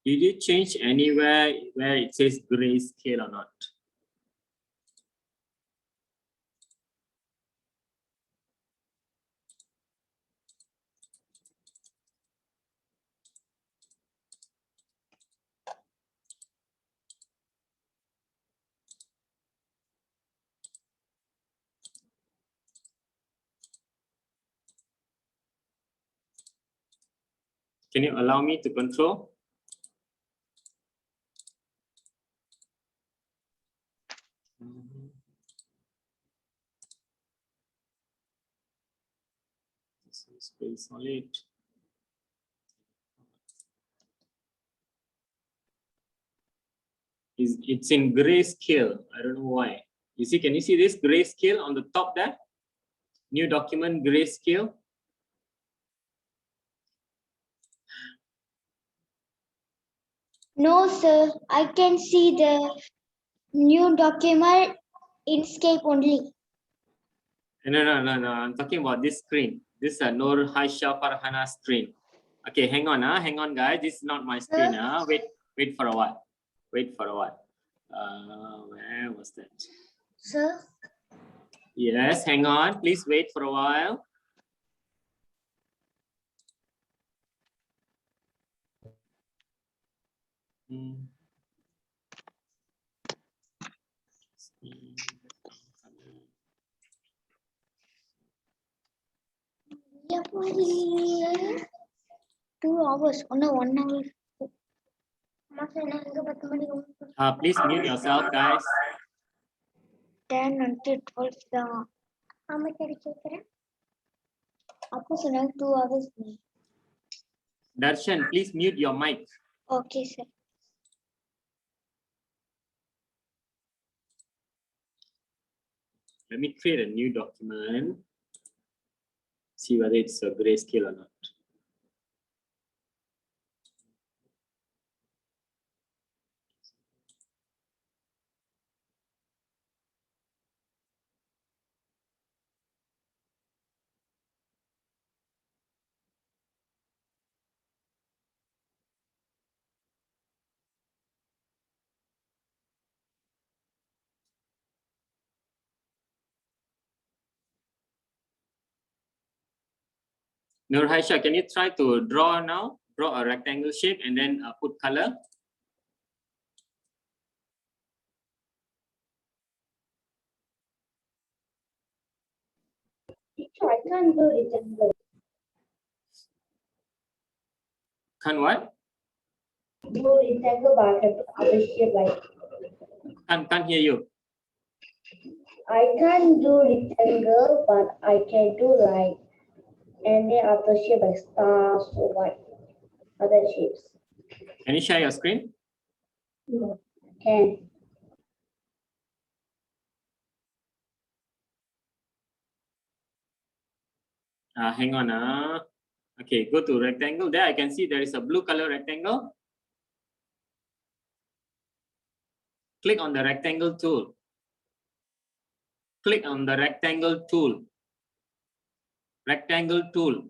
Did you change anywhere where it says grayscale or not? Can you allow me to control? This is very solid. It's in grayscale. I don't know why. You see, can you see this grayscale on the top there? New document grayscale. No, sir. I can see the new document Inkscape only. No. I'm talking about this screen. This is a Nur Haisha Farhana screen. Okay, hang on, hang on, guys. This is not my screen. Wait for a while. Wait for a while. Where was that? Sir? Yes, hang on. Please wait for a while. Yeah, 2 hours. Oh, no, 1 hour. Please mute yourself, guys. 10 until 12 தான். How much are you taking? அப்போ சொன்னாங்க 2 hours. Darshan, please mute your mic. Okay, sir. Let me create a new document. See whether it's a grayscale or not. Nur Haisha, can you try to draw now? Draw a rectangle shape and then put color. I can't do rectangle. Can't what? Do rectangle, but I have other shape like. Can't hear you. I can't do rectangle, but I can do like any other shape like stars or like other shapes. Can you share your screen? No, can. Hang on. Okay, go to rectangle. There I can see there is a blue color rectangle. Click on the rectangle tool. Click on the rectangle tool. Rectangle tool.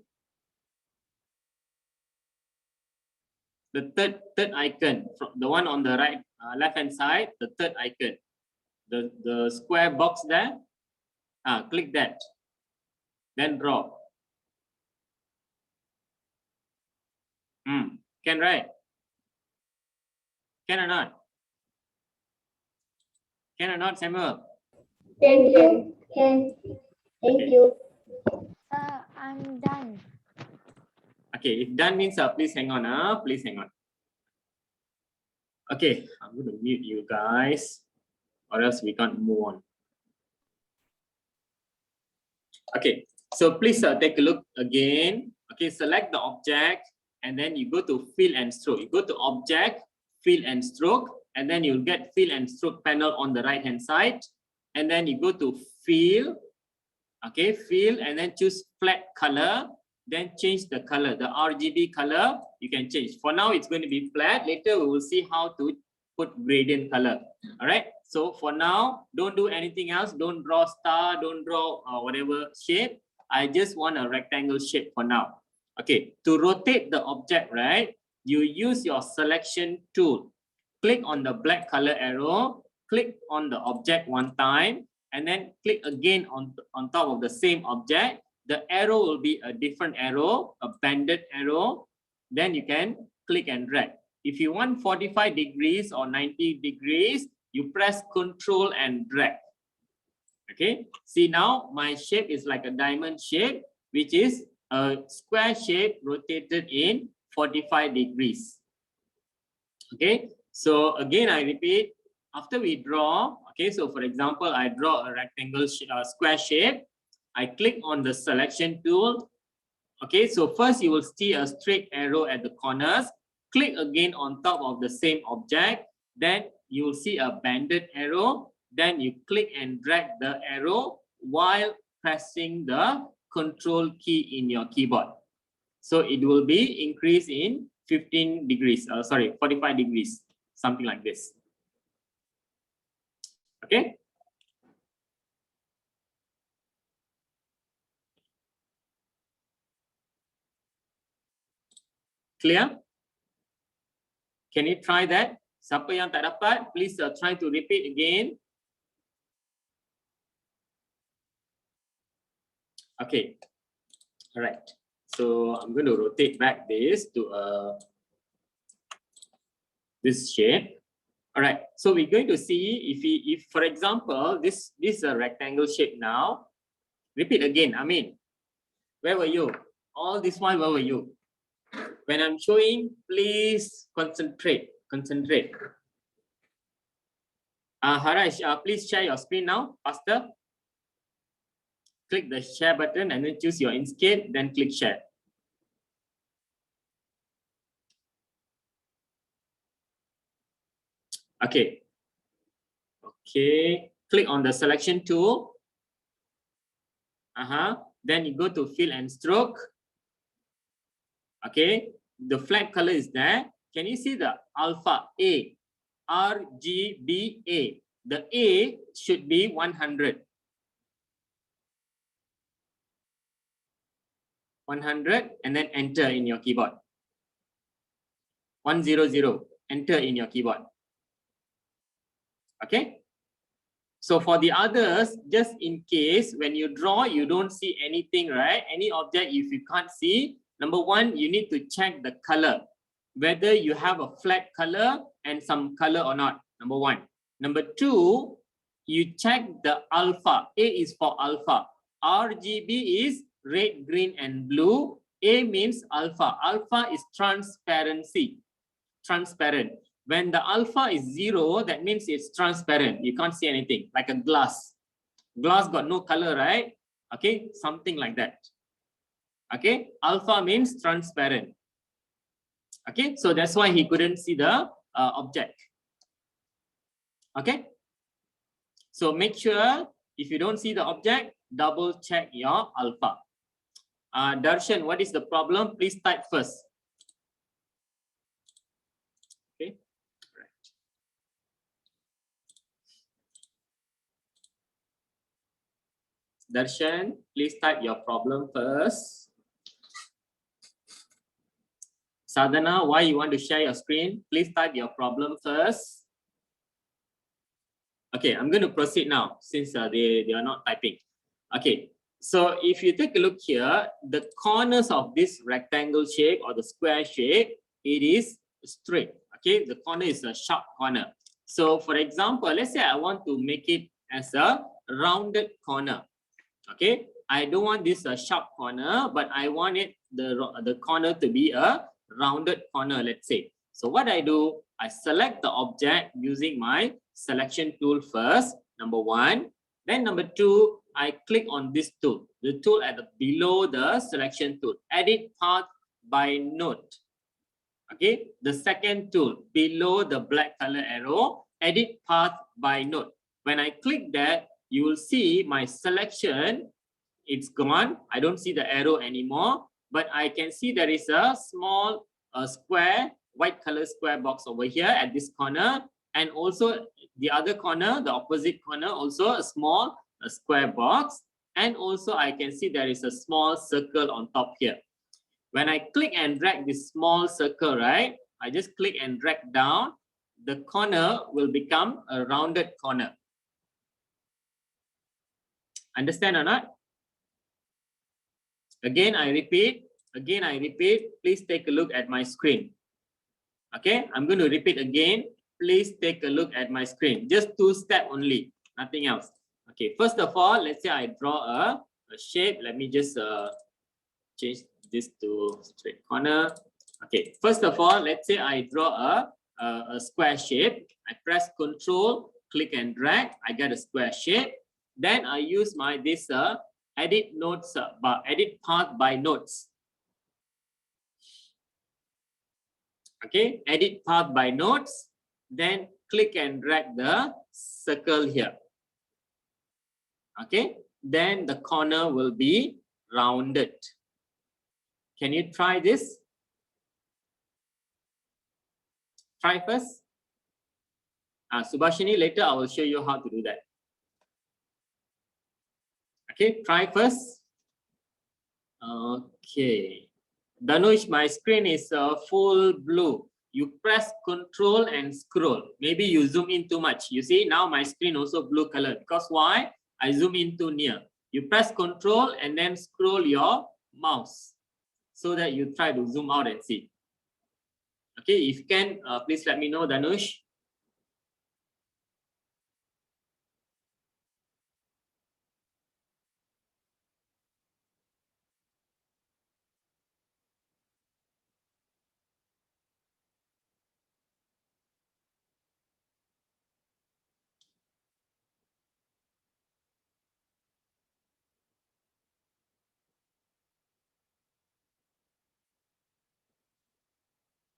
The third icon, from the one on the right left hand side, the third icon, the square box there. Click that. then draw. Can, right? Can or not? Can or not, Samuel? Thank you. Can. Thank Okay. you. I'm done. Okay, if done means please hang on, please hang on. Okay, I'm going to mute you guys, or else we can't move on. Okay, so please take a look again. Okay, select the object, and then you go to fill and stroke. You go to object, fill and stroke, and then you'll get fill and stroke panel on the right hand side. And then you go to fill, okay, fill, and then choose flat color. Then change the color, the RGB color. You can change. For now, it's going to be flat. Later, we will see how to put gradient color. All right. So for now, don't do anything else. Don't draw star. Don't draw whatever shape. I just want a rectangle shape for now. Okay. To rotate the object, right? You use your selection tool. Click on the black color arrow. Click on the object one time, and then click again on top of the same object. The arrow will be a different arrow, a banded arrow. Then you can click and drag. If you want 45 degrees or 90 degrees, you press Control and drag. Okay. See now, my shape is like a diamond shape, which is a square shape rotated in 45 degrees. Okay. So again, I repeat, after we draw, okay, so for example, I draw a rectangle square shape. I click on the selection tool. Okay, so first you will see a straight arrow at the corners. Click again on top of the same object. Then you will see a banded arrow. Then you click and drag the arrow while pressing the Control key in your keyboard. So it will be increased in 15 degrees, 45 degrees, something like this. Okay. Clear? Can you try that? Siapa yang tak dapat, please try to repeat again. Okay. All right. So I'm going to rotate back this to this shape. All right. So we're going to see if for example, this is a rectangle shape now. Repeat again. I mean, where were you? All this while, where were you? When I'm showing, please concentrate. Concentrate. Haraj, please share your screen now, faster. Click the share button and then choose your Inkscape, then click share. Okay. Okay. Click on the selection tool. Then you go to fill and stroke. Okay. The flat color is there. Can you see the alpha A? RGBA. The A should be 100. 100 and then enter in your keyboard. 100. Enter in your keyboard. Okay. So for the others, just in case when you draw, you don't see anything, right? Any object, if you can't see, number one, you need to check the color, whether you have a flat color and some color or not. Number one. Number two, you check the alpha. A is for alpha. RGB is red, green, and blue. A means alpha. Alpha is transparency. Transparent. When the alpha is 0, that means it's transparent. You can't see anything, like a glass. Glass got no color, right? Okay, something like that. Okay, alpha means transparent. Okay, so that's why he couldn't see the object. Okay, so make sure if you don't see the object, double check your alpha. Darshan, what is the problem? Please type first. Okay, right. Darshan, please type your problem first. Sadhana, why you want to share your screen? Please type your problem first. Okay, I'm going to proceed now since they are not typing. Okay, So if you take a look here, the corners of this rectangle shape or the square shape, it is straight. Okay, the corner is a sharp corner. So for example, let's say I want to make it as a rounded corner. Okay, I don't want this a sharp corner, but I want it the corner to be a rounded corner, let's say. So what I do, I select the object using my selection tool first, number one. Then number two, I click on this tool, the tool at the below the selection tool, edit path by node. Okay, the second tool below the black color arrow, edit path by node. When I click that, you will see my selection, it's gone. I don't see the arrow anymore, but I can see there is a small square, white color square box over here at this corner. And also the other corner, the opposite corner, also a small square box. And also I can see there is a small circle on top here. When I click and drag this small circle, right? I just click and drag down, the corner will become a rounded corner. Understand or not? Again, I repeat, please take a look at my screen. Okay, I'm going to repeat again. Please take a look at my screen. Just 2 steps only, nothing else. Okay, first of all, let's say I draw a shape. Let me just change this to straight corner. Okay, first of all, let's say I draw a square shape. I press Control, click and drag. I get a square shape. Then I use my edit nodes, edit path by nodes. Okay, edit path by nodes. Then click and drag the circle here. Okay, then the corner will be rounded. Can you try this? Try first. Subhashini, later I will show you how to do that. Okay, try first. Okay. Danush, my screen is full blue. You press Control and scroll. Maybe you zoom in too much. You see, now my screen also blue color. Because why? I zoom in too near. You press Control and then scroll your mouse so that you try to zoom out and see. Okay, if you can, please let me know, Danush.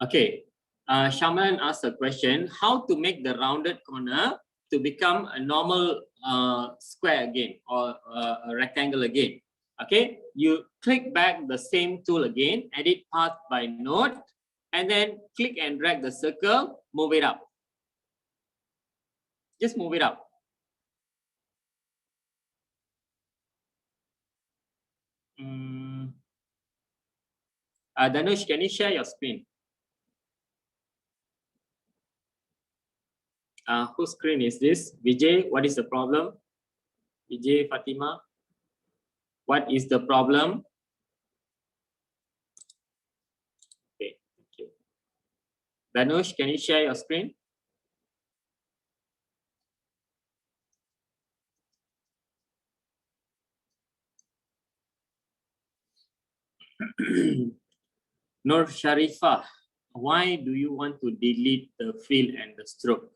Okay, Shaman asked a question, how to make the rounded corner to become a normal square again or a rectangle again. Okay, you click back the same tool again, edit path by node, and then click and drag the circle, move it up. Just move it up. Danush, can you share your screen? Whose screen is this? Vijay, what is the problem? Vijay, Fatima, what is the problem? Okay, thank you. Danush, can you share your screen? Nur Sharifah, why do you want to delete the fill and the stroke?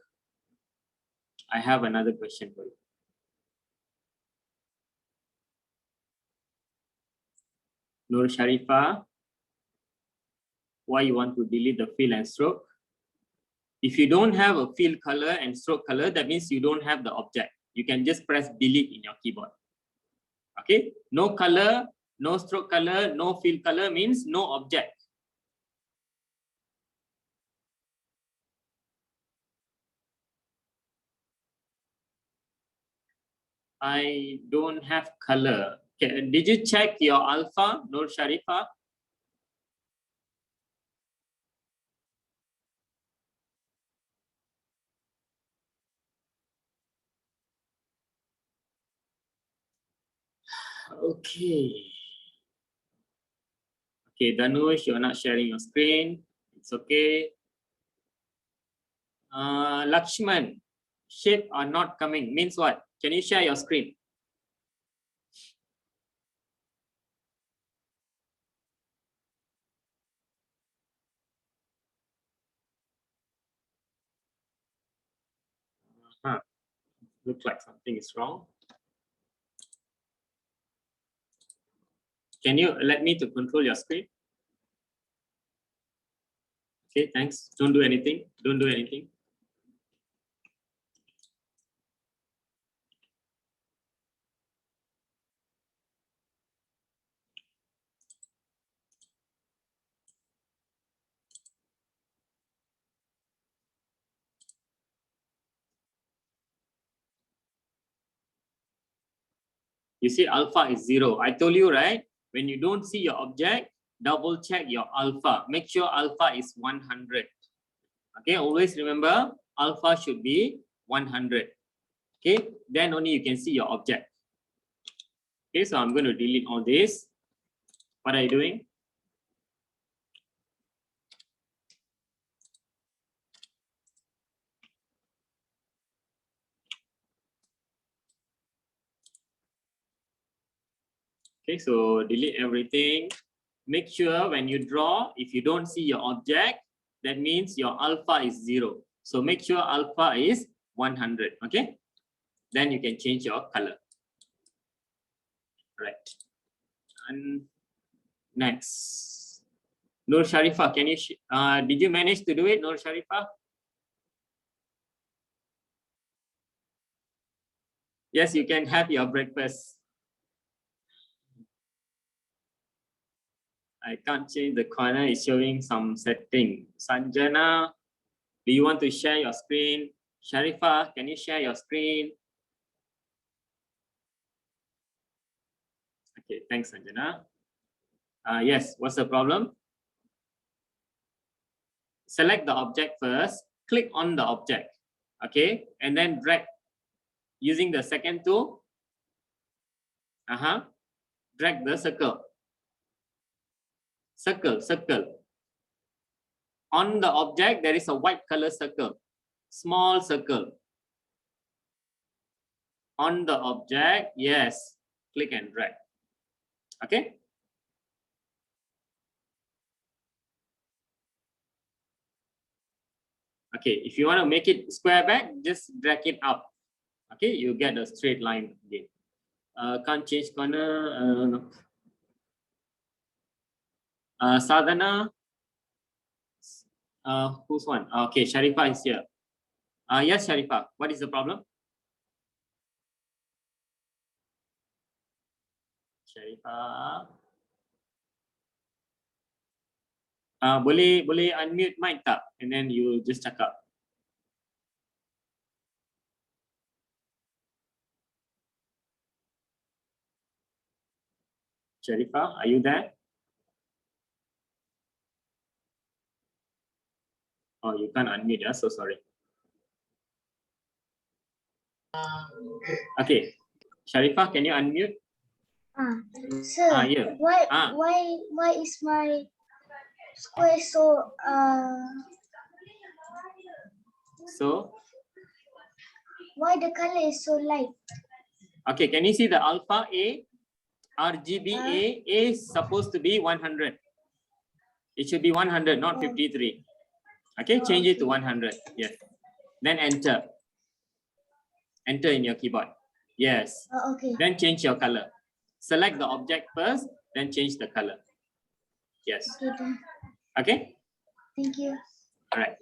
I have another question for you. Nur Sharifah, why you want to delete the fill and stroke? If you don't have a fill color and stroke color, that means you don't have the object. You can just press delete in your keyboard. Okay, no color, no stroke color, no fill color means no object. I don't have color. Okay, did you check your alpha, Nur Sharifah? Okay. Okay, Danush, you're not sharing your screen. It's okay. Lakshman, shape are not coming. Means what? Can you share your screen? Looks like something is wrong. Can you let me to control your screen? Okay, thanks. Don't do anything. Don't do anything. You see alpha is 0. I told you, right? When you don't see your object, double check your alpha. Make sure alpha is 100. Okay, always remember alpha should be 100. Okay, then only you can see your object. Okay, so I'm going to delete all this. What are you doing? Okay, so delete everything. Make sure when you draw, if you don't see your object, that means your alpha is 0. So make sure alpha is 100. Okay, then you can change your color. Right. And next, Nur Sharifah, can you did you manage to do it, Nur Sharifah? Yes, you can have your breakfast. I can't change the corner, it's showing some setting. Sanjana, do you want to share your screen? Sharifah, can you share your screen? Okay, thanks, Sanjana. Yes, what's the problem? Select the object first, click on the object, okay, and then drag using the second tool. Drag the circle. Circle. On the object, there is a white color circle, small circle. On the object, yes, click and drag. Okay. Okay, if you want to make it square back, just drag it up. Okay, you get a straight line again. Can't change corner. No. Sadhana. Who's one? Okay, Sharifah is here. Yes, Sharifah. What is the problem? Sharifah. Boleh unmute mic tak? And then you just cakap. Sharifah, are you there? Oh, you can't unmute. Yeah, so sorry. Okay, Sharifah, can you unmute? Sir, Yeah. why is my square so So, why the color is so light? okay, can you see the alpha A? RGBA is supposed to be 100. It should be 100, not 53. Okay, change it to 100. Yes. Then enter. Enter in your keyboard. Yes. Okay. Then change your color. Select the object first, then change the color. Yes. Okay. Thank you. All right.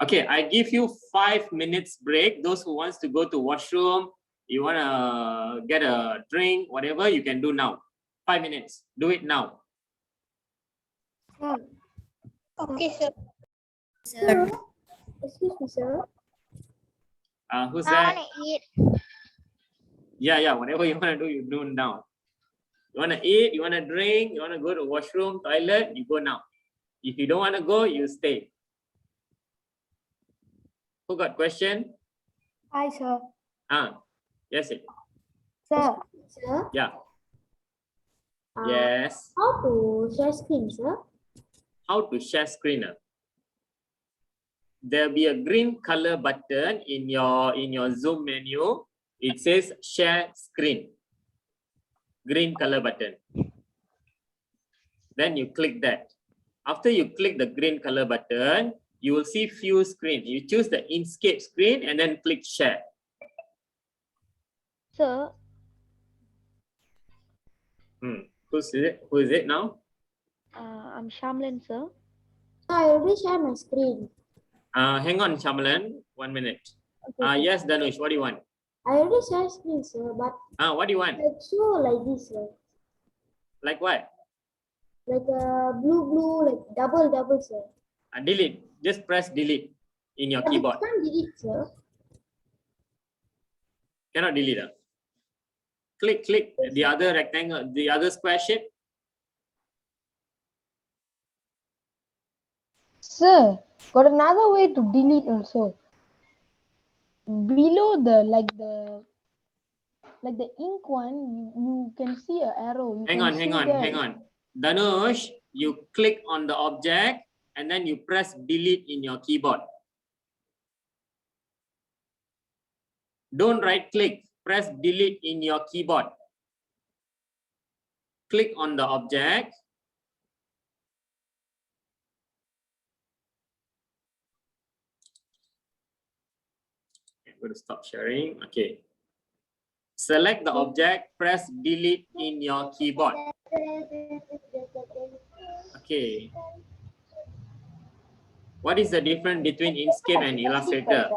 Okay, I give you 5 minutes break. Those who wants to go to washroom, you want to get a drink, whatever, you can do now. 5 minutes. Do it now. Okay, sir. Sir. Excuse me, sir. Who's I that? want to eat. Yeah, whatever you want to do, you do now. You want to eat, you want to drink, you want to go to washroom, toilet, you go now. If you don't want to go, you stay. Who got question? Hi, sir. Yes. Sir. Sir. Yeah. Yes. How to share screen, sir? How to share screen? There'll be a green color button in your Zoom menu. It says share screen. Green color button. Then you click that. After you click the green color button, you will see few screen. You choose the Inkscape screen and then click share. Sir. Who is it now? I'm Shamlin, sir. I already shared my screen. Hang on, Shamalan. 1 minute. Okay, Yes, Danush, what do you want? I already shared screen, sir, but What do you want? like so like this, sir. Like what? Like blue, like double, sir. Delete. Just press delete in your But keyboard. it can't delete, sir. Cannot delete. Click the other rectangle, the other square shape. Sir, got another way to delete also. Below the like the ink one, you can see an arrow. Hang on. Danush, you click on the object and then you press delete in your keyboard. Don't right click, press delete in your keyboard. Click on the object. I'm going to stop sharing. Okay. Select the object, press delete in your keyboard. Okay. What is the difference between Inkscape and Illustrator?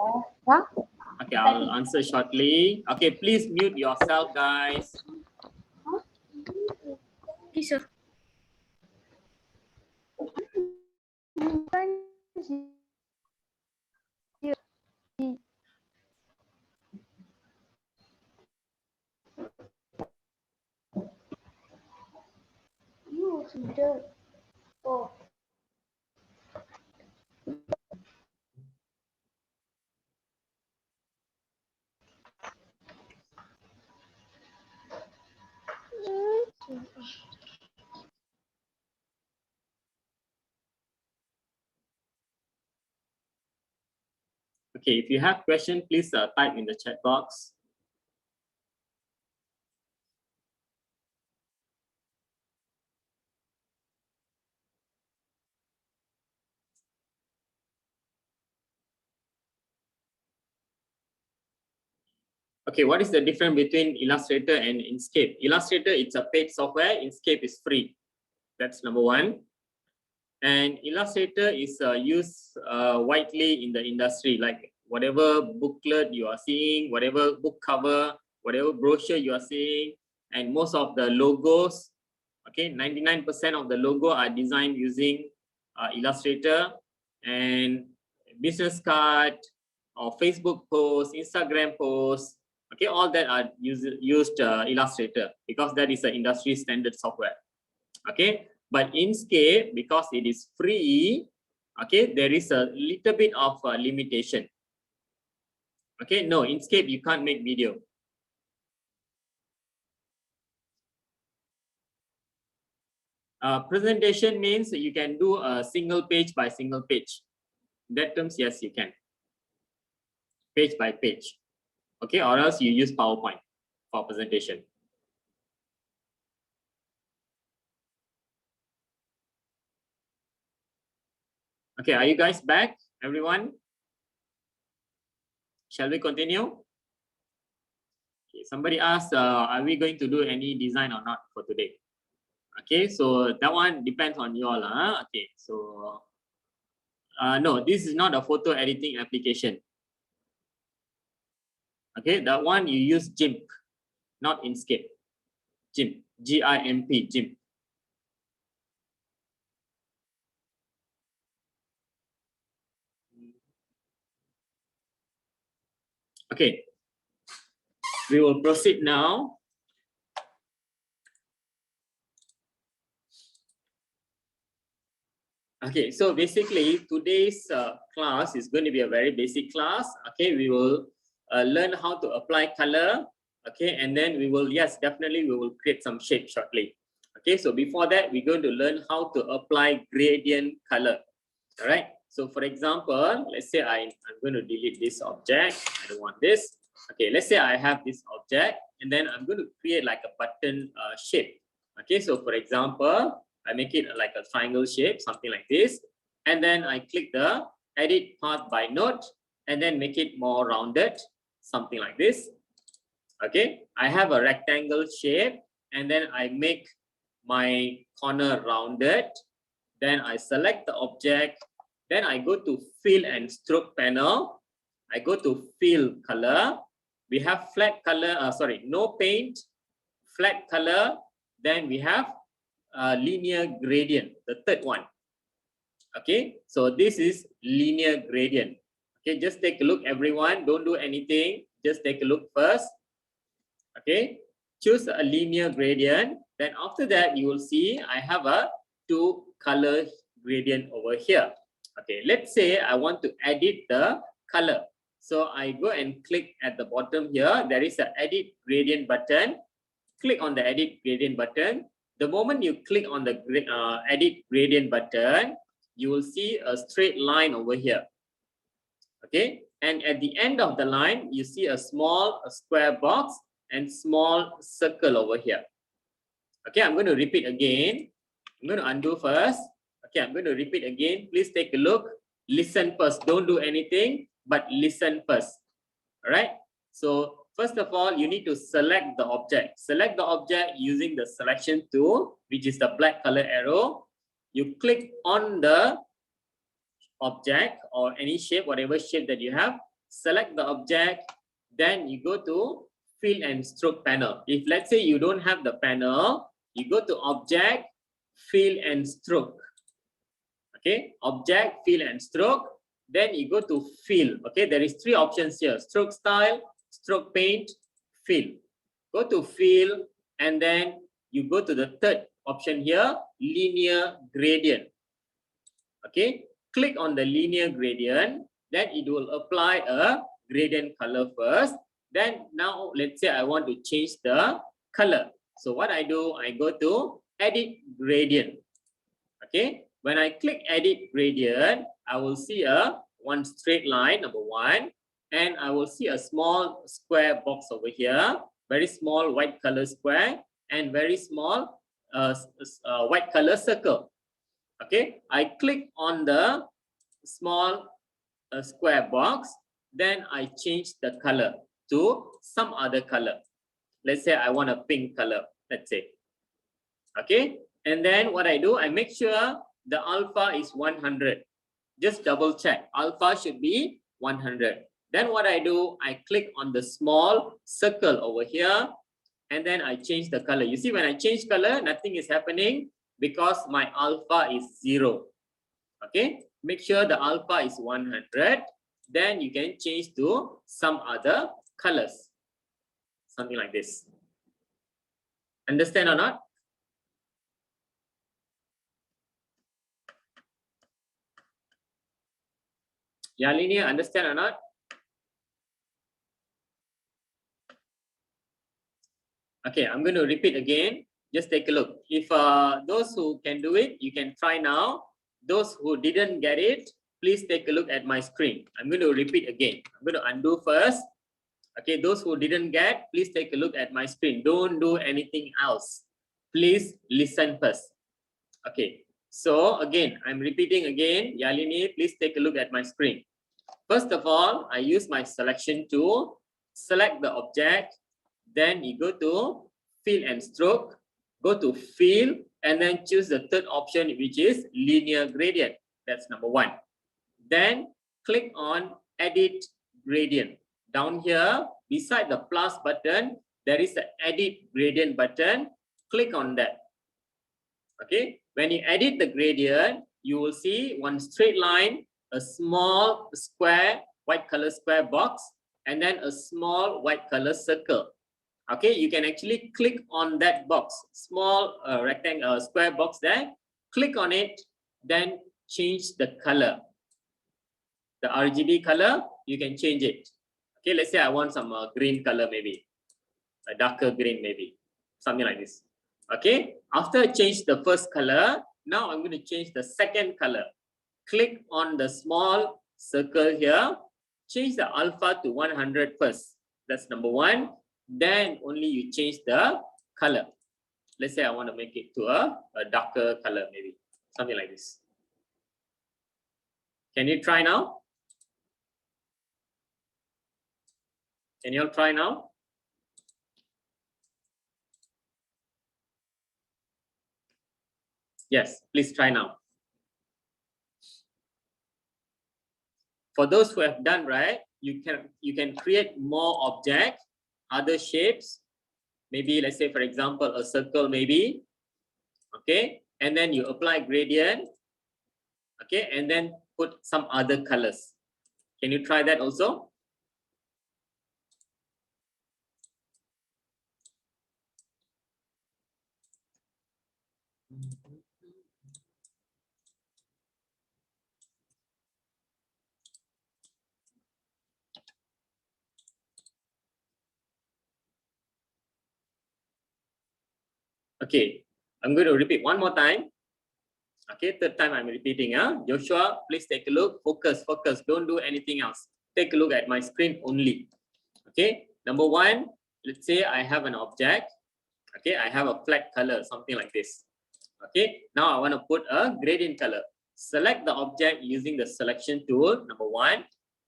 Okay, I'll answer shortly. Okay, please mute yourself, guys. Yes, sir. Oh. Okay, if you have question, please type in the chat box. Okay, what is the difference between Illustrator and Inkscape? Illustrator, it's a paid software. Inkscape is free. That's number one. And Illustrator is used widely in the industry, like whatever booklet you are seeing, whatever book cover, whatever brochure you are seeing, and most of the logos, okay, 99% of the logo are designed using Illustrator, and business card or Facebook posts, Instagram posts, okay, all that are used Illustrator because that is an industry standard software, okay. But Inkscape, because it is free, okay, there is a little bit of limitation. Okay, no, Inkscape you can't make video. Presentation means you can do a single page by single page. That terms, yes, you can. Page by page. Okay, or else you use PowerPoint for presentation. Okay, are you guys back, everyone? Shall we continue? Okay, somebody asked, are we going to do any design or not for today? Okay, so that one depends on you all. Okay, so no, this is not a photo editing application. Okay, that one you use GIMP, not Inkscape. GIMP, G-I-M-P, GIMP. Okay, we will proceed now. Okay, so basically today's class is going to be a very basic class. Okay, we will learn how to apply color. Okay, and then we will, yes, definitely we will create some shape shortly. Okay, so before that, we're going to learn how to apply gradient color. All right, so for example, let's say I'm going to delete this object. I don't want this. Okay, let's say I have this object and then I'm going to create like a button shape. Okay, so for example, I make it like a triangle shape, something like this. And then I click the edit path by node and then make it more rounded, something like this. Okay, I have a rectangle shape and then I make my corner rounded. Then I select the object. Then I go to fill and stroke panel. I go to fill color. We have flat color, no paint, flat color. Then we have linear gradient, the third one. Okay, so this is linear gradient. Okay, just take a look, everyone. Don't do anything. Just take a look first. Okay, choose a linear gradient. Then after that, you will see I have a 2 color gradient over here. Okay, let's say I want to edit the color. So I go and click at the bottom here. There is an edit gradient button. Click on the edit gradient button. The moment you click on the edit gradient button, you will see a straight line over here. Okay, and at the end of the line, you see a small square box and small circle over here. Okay, I'm going to repeat again. I'm going to undo first. Okay, I'm going to repeat again. Please take a look. Listen first. Don't do anything, but listen first. All right. So first of all, you need to select the object. Select the object using the selection tool, which is the black color arrow. You click on the object or any shape, whatever shape that you have. Select the object. Then you go to fill and stroke panel. If let's say you don't have the panel, you go to object, fill and stroke. Okay, object, fill and stroke. Then you go to fill. Okay, there is 3 options here: stroke style, stroke paint, fill. Go to fill and then you go to the third option here, linear gradient. Okay, click on the linear gradient. Then it will apply a gradient color first. Then now let's say I want to change the color. So what I do, I go to edit gradient. Okay, when I click edit gradient, I will see a one straight line, number 1, and I will see a small square box over here, very small white color square and very small white color circle. Okay, I click on the small square box, then I change the color to some other color. Let's say I want a pink color, let's say. Okay, and then what I do, I make sure the alpha is 100. Just double check, alpha should be 100. Then what I do, I click on the small circle over here and then I change the color. You see, when I change color, nothing is happening because my alpha is 0. Okay, make sure the alpha is 100. Then you can change to some other colors, something like this. Understand or not? Yeah, linear, understand or not? Okay, I'm going to repeat again. Just take a look. If those who can do it, you can try now. Those who didn't get it, please take a look at my screen. I'm going to repeat again. I'm going to undo first. Okay, those who didn't get, please take a look at my screen. Don't do anything else. Please listen first. Okay, so again, I'm repeating again. Yalini, please take a look at my screen. First of all, I use my selection tool. Select the object. Then you go to fill and stroke. Go to fill and then choose the third option, which is linear gradient. That's number 1. Then click on edit gradient. Down here, beside the plus button, there is the edit gradient button. Click on that. Okay, when you edit the gradient, you will see one straight line, a small square, white color square box, and then a small white color circle. Okay, you can actually click on that box, small rectangle, square box there. Click on it, then change the color. The RGB color, you can change it. Okay, let's say I want some green color, maybe a darker green, maybe something like this. Okay, after I change the first color, now I'm going to change the second color. Click on the small circle here, change the alpha to 100 first. That's number one. Then only you change the color. Let's say I want to make it to a darker color, maybe something like this. Can you try now? Can you all try now? Yes, please try now. For those who have done right, you can create more objects, other shapes. Maybe let's say, for example, a circle, maybe. Okay, and then you apply gradient. Okay, and then put some other colors. Can you try that also? Okay, I'm going to repeat one more time. Okay, third time I'm repeating. Joshua, please take a look. Focus, focus. Don't do anything else. Take a look at my screen only. Okay, number one, let's say I have an object. Okay, I have a flat color, something like this. Okay, now I want to put a gradient color. Select the object using the selection tool, number one.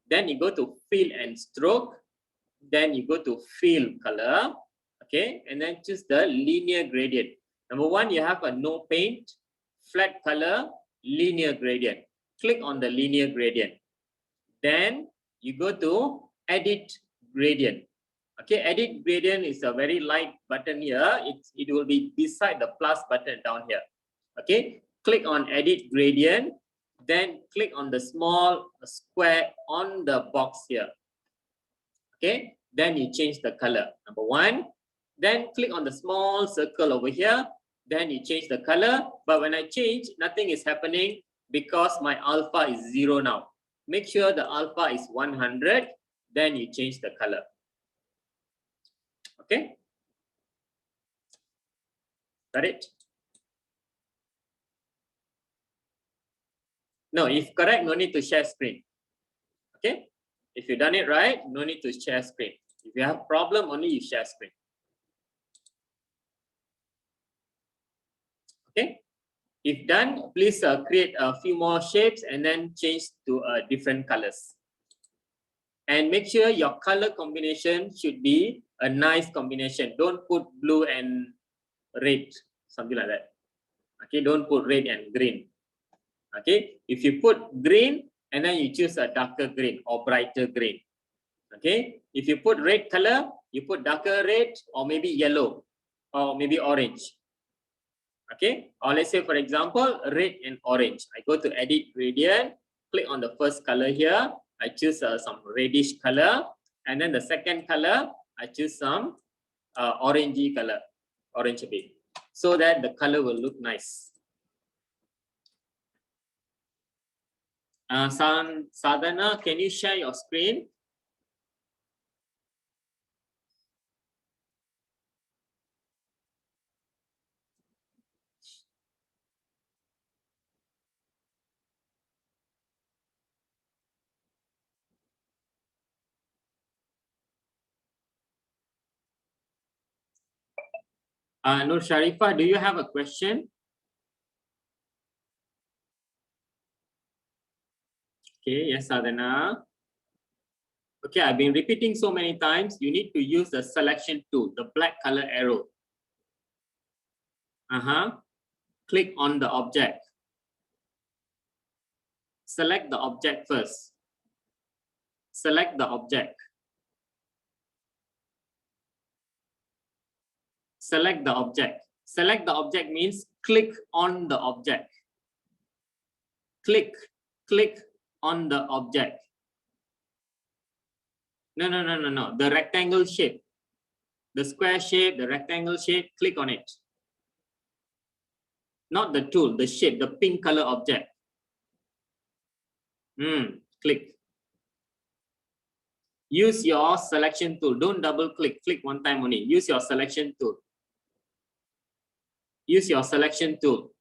Then you go to fill and stroke. Then you go to fill color. Okay, and then choose the linear gradient. Number one, you have a no paint, flat color, linear gradient. Click on the linear gradient. Then you go to edit gradient. Okay, edit gradient is a very light button here. It will be beside the plus button down here. Okay, click on edit gradient. Then click on the small square on the box here. Okay, then you change the color, number one. Then click on the small circle over here. Then you change the color. But when I change, nothing is happening because my alpha is 0 now. Make sure the alpha is 100. Then you change the color. Okay? Got it? No, if correct, no need to share screen. Okay? If you done it right, no need to share screen. If you have problem, only you share screen. Okay? If done, please create a few more shapes and then change to different colors. And make sure your color combination should be a nice combination. Don't put blue and red, something like that. Okay, don't put red and green. Okay, if you put green and then you choose a darker green or brighter green. Okay, if you put red color, you put darker red or maybe yellow or maybe orange. Okay, or let's say, for example, red and orange. I go to edit gradient, click on the first color here. I choose some reddish color, and then the second color, I choose some orangey color, orange a bit, so that the color will look nice. Sadhana, can you share your screen? Nur Sharifah, do you have a question? Okay, yes, Sadhana. Okay, I've been repeating so many times. You need to use the selection tool, the black color arrow. Click on the object. Select the object first. Select the object. Select the object. Select the object means click on the object. Click on the object. No. The rectangle shape. The square shape, the rectangle shape, click on it. Not the tool, the shape, the pink color object. Click. Use your selection tool. Don't double click. Click one time only. Use your selection tool. Use your selection tool.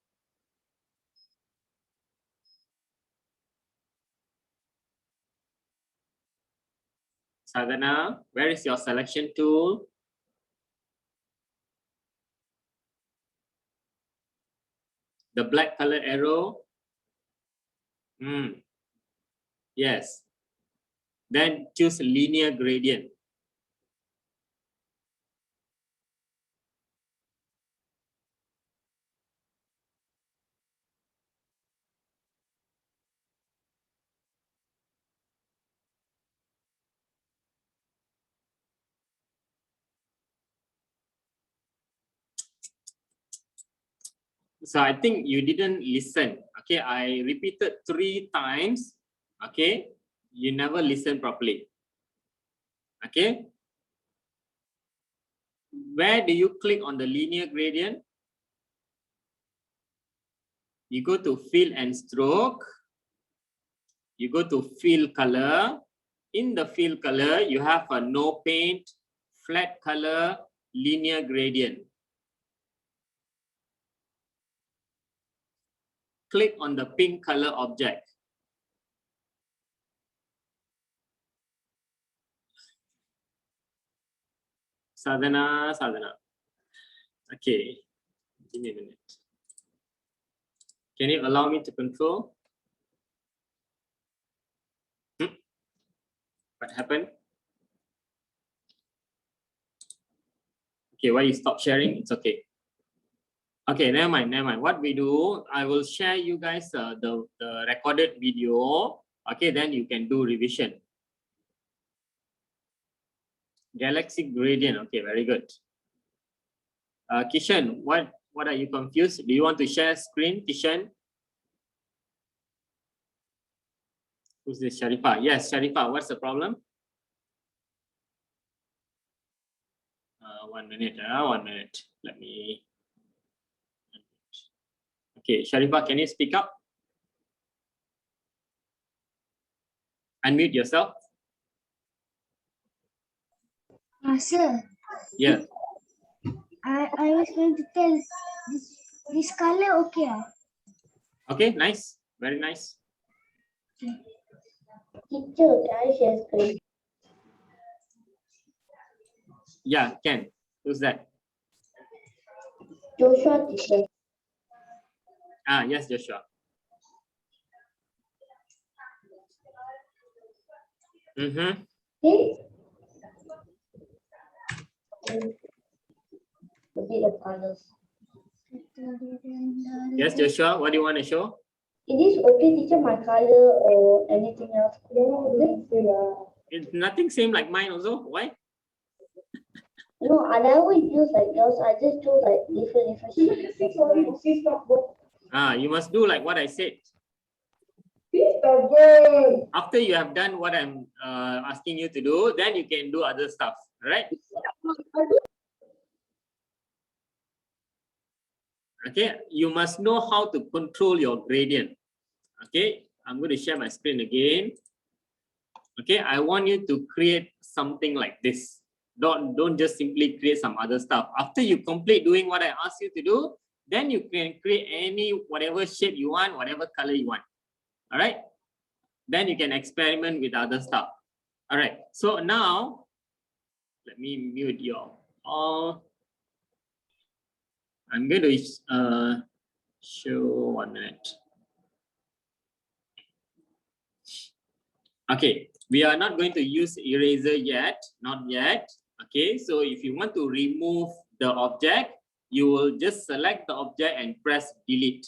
Sadhana, where is your selection tool? The black color arrow. Yes. Then choose linear gradient. So I think you didn't listen. Okay, I repeated 3 times. Okay, you never listen properly. Okay. Where do you click on the linear gradient? You go to fill and stroke. You go to fill color. In the fill color, you have a no paint, flat color, linear gradient. Click on the pink color object. Sadhana. Okay, give me a minute. Can you allow me to control? What happened? Okay, why you stop sharing? It's okay. Okay, never mind. What we do, I will share you guys the recorded video. Okay, then you can do revision. Galaxy gradient. Okay, very good. Kishan, what are you confused? Do you want to share screen, Kishan? Who's this? Sharifa. Yes, Sharifa. What's the problem? 1 minute. 1 minute. Let me. Okay, Sharifa, can you speak up? Unmute yourself. Sir, Yeah. I was going to tell this color okay. Okay, nice. Very nice. Teacher, can I share screen? Yeah, can. Who's that? Joshua teacher. Yes, Joshua. Okay. A bit of colors. Yes, Joshua, what do you want to show? It is okay, teacher, my color or anything else? It's nothing same like mine also. Why? No, I never use like yours. I just do like different shades. You must do like what I said. After you have done what I'm asking you to do, then you can do other stuff, right? Okay, you must know how to control your gradient. Okay, I'm going to share my screen again. Okay, I want you to create something like this. Don't just simply create some other stuff. After you complete doing what I asked you to do, then you can create any whatever shape you want, whatever color you want. All right, then you can experiment with other stuff. All right, so now let me mute you all. I'm going to show 1 minute. Okay, we are not going to use eraser yet, not yet. Okay, so if you want to remove the object, you will just select the object and press delete.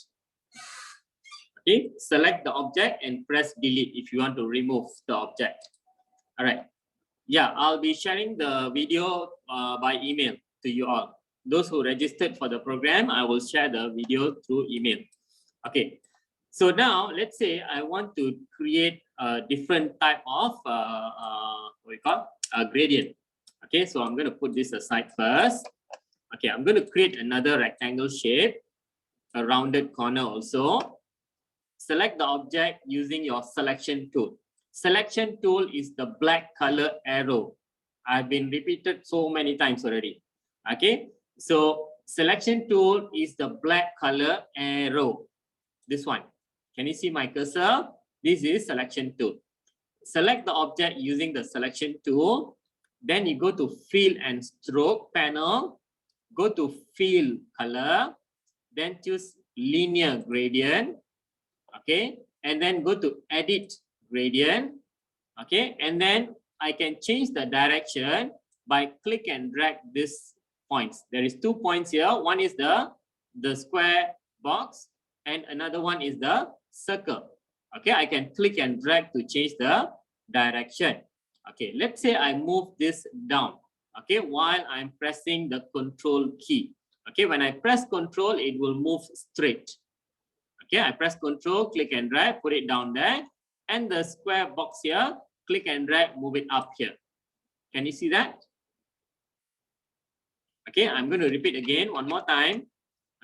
Okay, select the object and press delete if you want to remove the object. All right. Yeah, I'll be sharing the video by email to you all. Those who registered for the program, I will share the video through email. Okay, so now let's say I want to create a different type of what we call a gradient. Okay, so I'm going to put this aside first. Okay, I'm going to create another rectangle shape, a rounded corner also. select the object using your selection tool. Selection tool is the black color arrow. I've been repeated so many times already. Okay, so selection tool is the black color arrow. This one. Can you see my cursor? This is selection tool. Select the object using the selection tool. Then you go to fill and stroke panel. Go to fill color. Then choose linear gradient. Okay, and then go to edit gradient. Okay, and then I can change the direction by click and drag this points. There is 2 points here. One is the square box and another one is the circle. Okay, I can click and drag to change the direction. Okay, let's say I move this down. Okay, while I'm pressing the control key. Okay, when I press control, it will move straight. Okay, I press control, click and drag, put it down there. And the square box here, click and drag, move it up here. Can you see that? Okay, I'm going to repeat again one more time.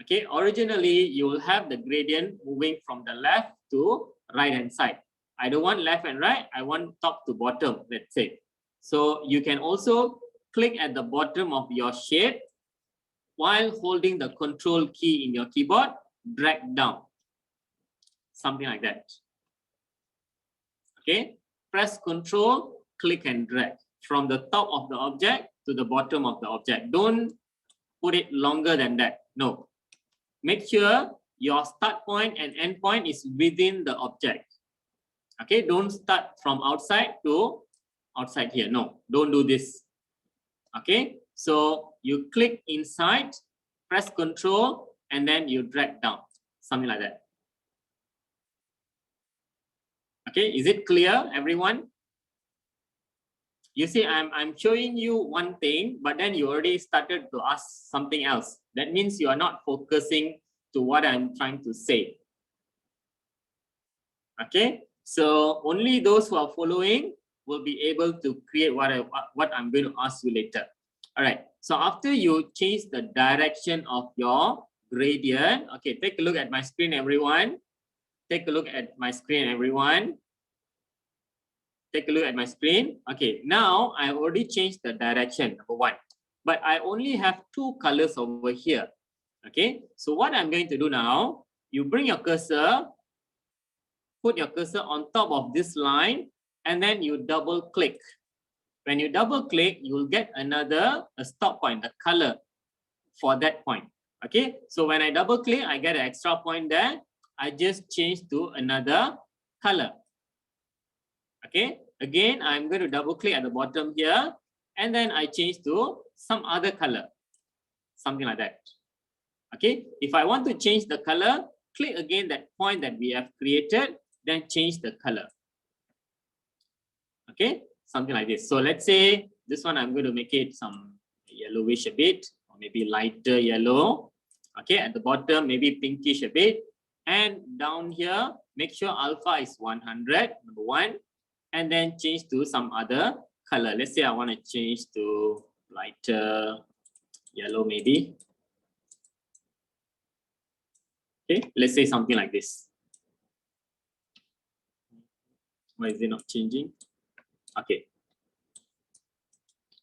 Okay, originally you will have the gradient moving from the left to right hand side. I don't want left and right, I want top to bottom, let's say. So you can also click at the bottom of your shape while holding the control key in your keyboard, drag down. Something like that. Okay, press control, click and drag from the top of the object to the bottom of the object. Don't put it longer than that. No. Make sure your start point and end point is within the object. Okay, don't start from outside to outside here. No, don't do this. Okay, so you click inside, press control, and then you drag down. Something like that. Okay, is it clear, everyone? You see, I'm showing you one thing, but then you already started to ask something else. That means you are not focusing to what I'm trying to say. Okay, so only those who are following will be able to create what I'm going to ask you later. All right, so after you change the direction of your gradient, okay, take a look at my screen, everyone. Take a look at my screen, everyone. Take a look at my screen. Okay, now I already changed the direction, number one. But I only have 2 colors over here. Okay, so what I'm going to do now, you bring your cursor, put your cursor on top of this line, and then you double click. When you double click, you will get a stop point, the color for that point. Okay, so when I double click, I get an extra point there. I just change to another color. Okay, again, I'm going to double click at the bottom here, and then I change to some other color, something like that. Okay, if I want to change the color, click again that point that we have created, then change the color. Okay, something like this. So let's say this one, I'm going to make it some yellowish a bit, or maybe lighter yellow. Okay, at the bottom, maybe pinkish a bit. And down here, make sure alpha is 100, number one. And then change to some other color. Let's say I want to change to lighter yellow maybe. Okay, let's say something like this. Why is it not changing? Okay.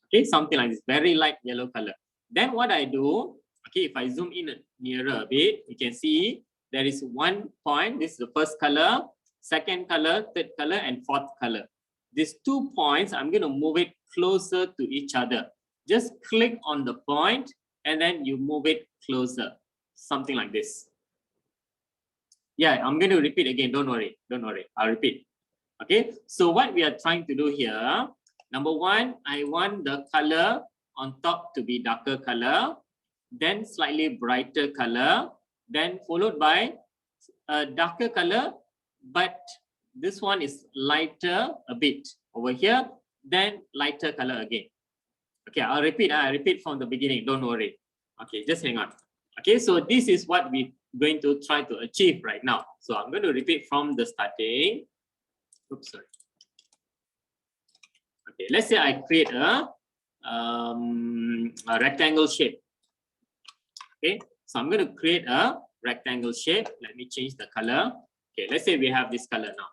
Okay, something like this, very light yellow color. Then what I do, okay, if I zoom in nearer a bit, you can see there is 1 point. This is the first color, second color, third color, and fourth color. These 2 points, I'm going to move it closer to each other. Just click on the point and then you move it closer. Something like this. Yeah, I'm going to repeat again. Don't worry. Don't worry. I'll repeat. Okay. So what we are trying to do here, number one, I want the color on top to be darker color, then slightly brighter color, then followed by a darker color, but this one is lighter a bit over here, then lighter color again. Okay, I'll repeat. I repeat from the beginning. Don't worry. Okay, just hang on. Okay, so this is what we're going to try to achieve right now. So I'm going to repeat from the starting. Oops, sorry. Okay, let's say I create a rectangle shape. Okay, so I'm going to create a rectangle shape. Let me change the color. Okay, let's say we have this color now.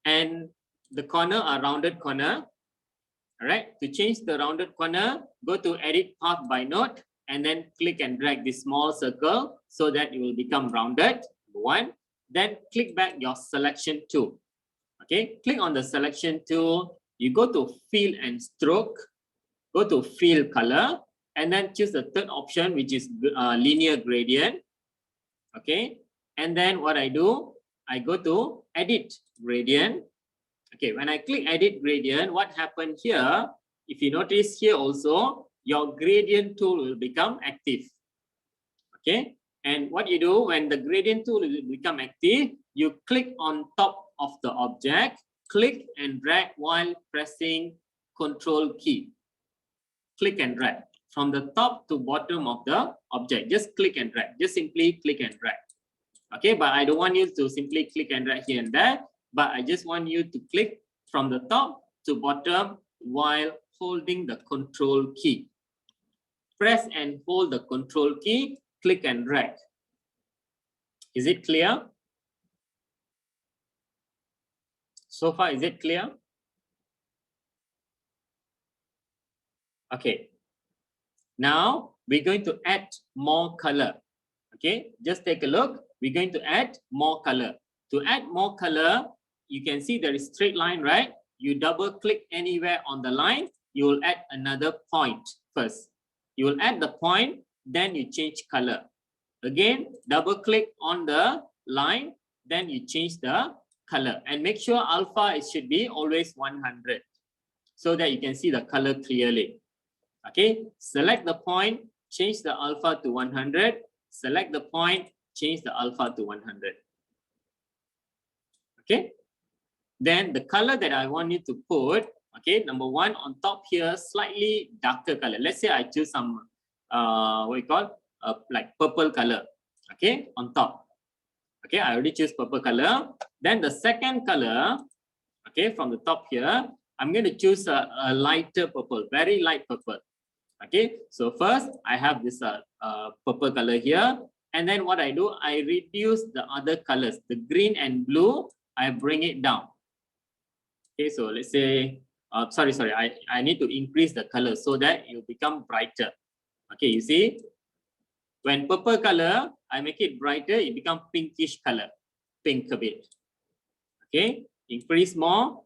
And the corner are rounded corner. All right, to change the rounded corner, go to edit path by node and then click and drag this small circle so that it will become rounded. One, then click back your selection tool. Okay, click on the selection tool. You go to fill and stroke, go to fill color, and then choose the third option, which is linear gradient. Okay, and then what I do, I go to edit gradient. Okay, when I click edit gradient, what happened here? If you notice here also, your gradient tool will become active. Okay, and what you do when the gradient tool will become active, you click on top of the object, click and drag while pressing Control key. Click and drag from the top to bottom of the object. Just click and drag. Just simply click and drag. Okay, but I don't want you to simply click and drag here and there, but I just want you to click from the top to bottom while holding the Control key. Press and hold the Control key, click and drag. Is it clear? So far, is it clear? Okay. Now we're going to add more color. Okay, just take a look. We're going to add more color. To add more color, you can see there is straight line, right? You double click anywhere on the line, you will add another point first. You will add the point, then you change color. Again, double click on the line, then you change the color. And make sure alpha it should be always 100 so that you can see the color clearly. Okay, select the point, change the alpha to 100. Select the point, change the alpha to 100. Okay, then the color that I want you to put, okay, number one on top here, slightly darker color. Let's say I choose some what we call like purple color. Okay, on top. Okay, I already choose purple color. Then the second color, okay, from the top here, I'm going to choose a lighter purple, very light purple. Okay, so first I have this purple color here, and then what I do, I reduce the other colors, the green and blue, I bring it down. Okay, so let's say, sorry, I need to increase the color so that it will become brighter. Okay, you see, when purple color, I make it brighter, it becomes pinkish color, pink a bit. Okay, increase more,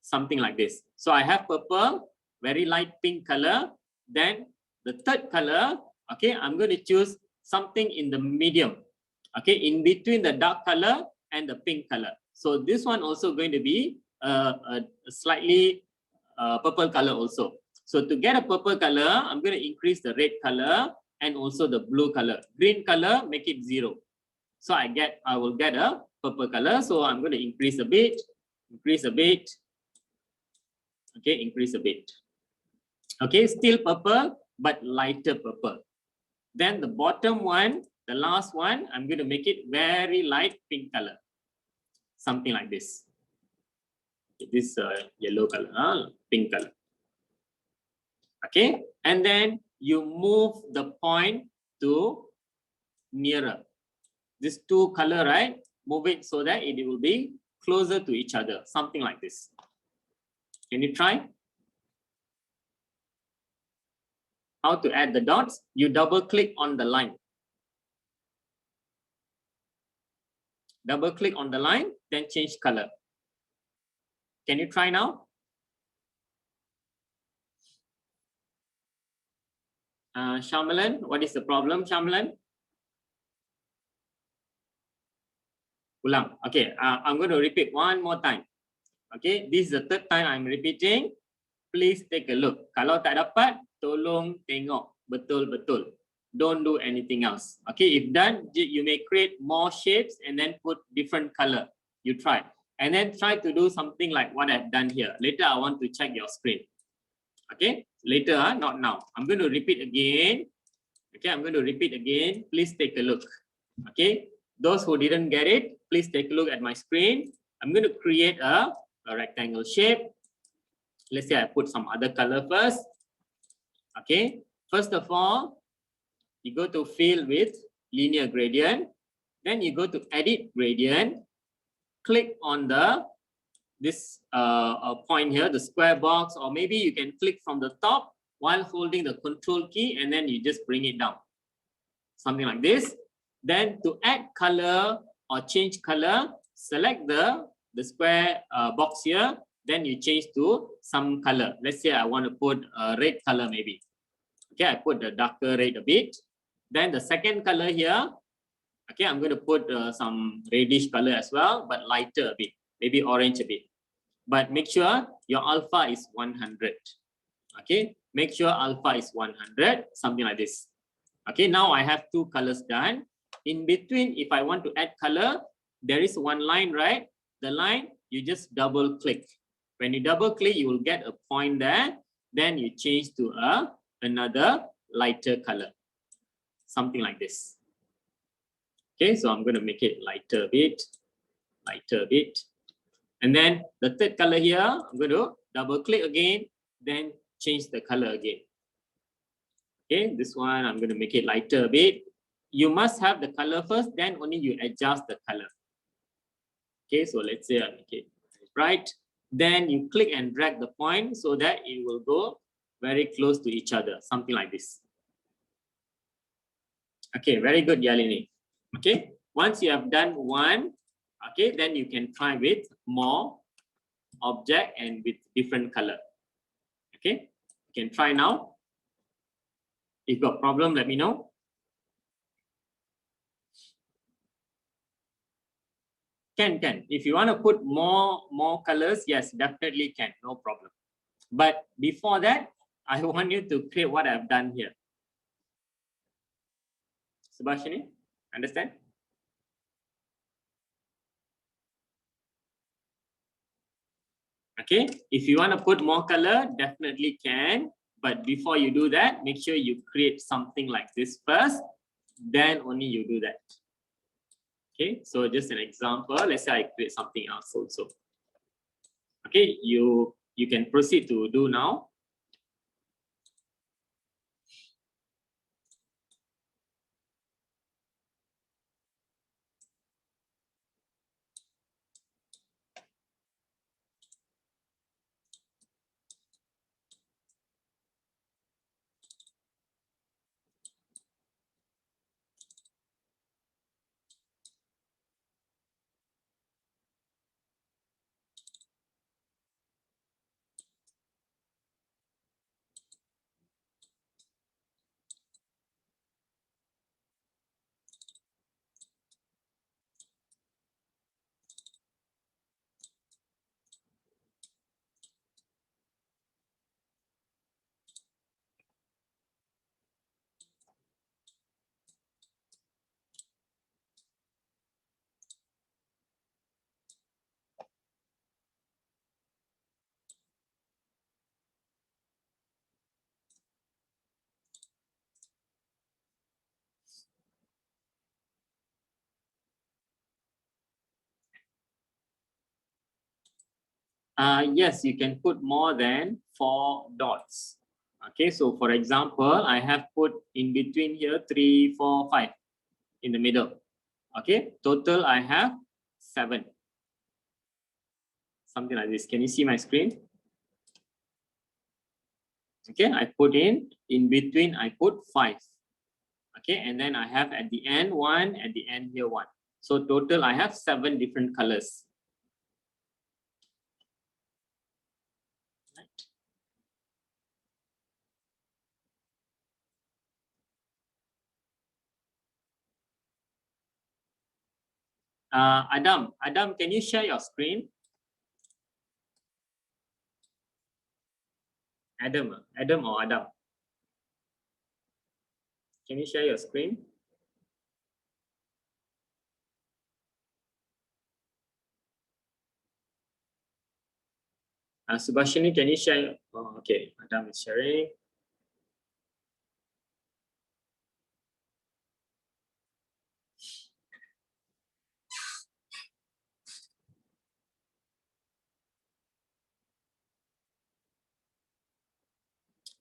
something like this. So I have purple, very light pink color. Then the third color, okay, I'm going to choose something in the medium, okay, in between the dark color and the pink color. So this one also going to be a slightly purple color also. So to get a purple color, I'm going to increase the red color and also the blue color. Green color, make it 0. So I will get a purple color. So I'm going to increase a bit, okay, increase a bit. Okay, still purple, but lighter purple. Then the bottom one, the last one, I'm going to make it very light pink color. Something like this. This yellow color, pink color. Okay, and then you move the point to nearer. This two color, right? Move it so that it will be closer to each other. Something like this. Can you try? How to add the dots? You double click on the line. Double click on the line, then change color. Can you try now? Shamalan, what is the problem, Shamalan? Ulang. Okay, I'm going to repeat one more time. Okay, this is the third time I'm repeating. Please take a look. Kalau tak dapat, tolong tengok betul-betul. Don't do anything else. Okay, if done, you may create more shapes and then put different color. You try. And then try to do something like what I've done here. Later, I want to check your screen. Okay, later, not now. I'm going to repeat again. Okay, I'm going to repeat again. Please take a look. Okay, those who didn't get it, please take a look at my screen. I'm going to create a rectangle shape. Let's say I put some other color first. Okay, first of all, you go to fill with linear gradient. Then you go to edit gradient, click on this point here, the square box, or maybe you can click from the top while holding the control key, and then you just bring it down. Something like this. Then to add color or change color, select the square box here. Then you change to some color. Let's say I want to put a red color maybe. Okay, I put the darker red a bit. Then the second color here, okay, I'm going to put some reddish color as well, but lighter a bit, maybe orange a bit. But make sure your alpha is 100. Okay, make sure alpha is 100, something like this. Okay, now I have two colors done. In between, if I want to add color, there is one line, right? The line, you just double click. When you double click, you will get a point there. Then you change to another lighter color, something like this. Okay, so I'm going to make it lighter a bit, lighter a bit. And then the third color here, I'm going to double click again, then change the color again. Okay, this one, I'm going to make it lighter a bit. You must have the color first, then only you adjust the color. Okay, so let's say I make it bright. Then you click and drag the point so that it will go very close to each other, something like this. Okay, very good, Yalini. Okay, once you have done one, okay, then you can try with more object and with different color. Okay, you can try now. If you got problem, let me know. Can. If you want to put more colors, yes, definitely can, no problem. But before that, I want you to create what I've done here. Subhashini, understand? Okay, if you want to put more color, definitely can. But before you do that, make sure you create something like this first, then only you do that. Okay, so just an example, let's say I create something else also. Okay, you can proceed to do now. Yes, you can put more than 4 dots. Okay, so for example, I have put in between here 3, 4, 5 in the middle. Okay, total I have 7. Something like this. Can you see my screen? Okay, I put in between, I put 5. Okay, and then I have at the end 1, at the end here 1. So total I have 7 different colors. Adam, can you share your screen? Adam or Adam? Can you share your screen? Subhashini, can you share? Oh, okay, Adam is sharing.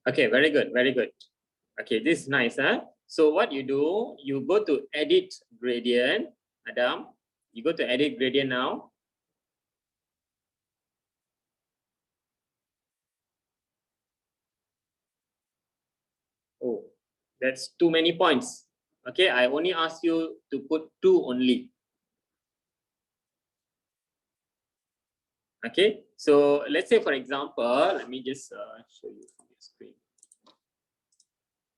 Okay, very good, very good. Okay, this is nice, huh? So what you do, you go to edit gradient, Adam, you go to edit gradient now. Oh, that's too many points. Okay, I only ask you to put 2 only. Okay, so let's say, for example, let me just show you on your screen.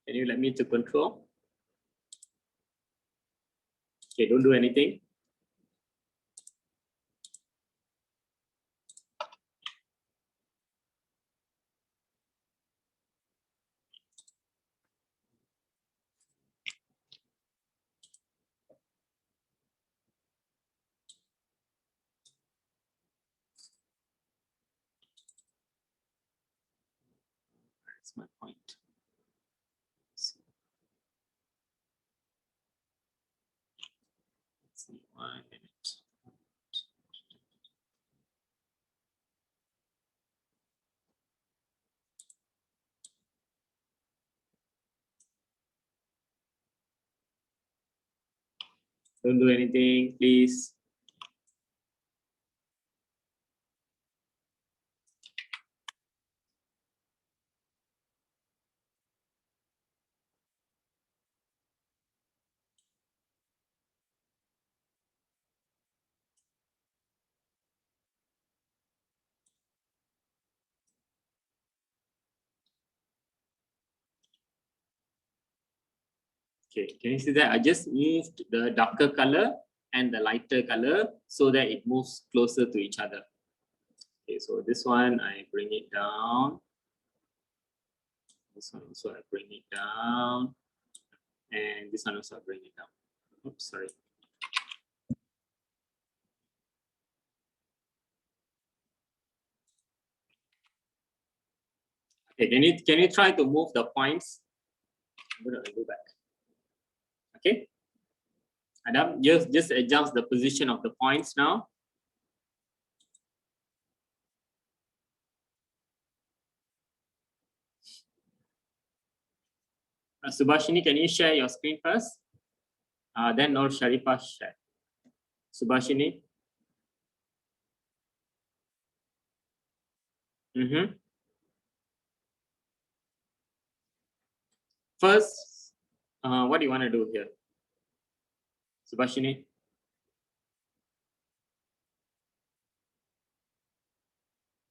Can you let me to control? Okay, don't do anything. That's my point. Let's see, 1 minute. Don't do anything, please. Okay, can you see that? I just moved the darker color and the lighter color so that it moves closer to each other. Okay, so this one I bring it down. This one also I bring it down. And this one also I bring it down. Oops, sorry. Okay, can you try to move the points? I'm gonna go back. Okay. Adam, just adjust the position of the points now. Subhashini, can you share your screen first? Then Nur Sharifah share. Subhashini. First, what do you want to do here? Subhashini.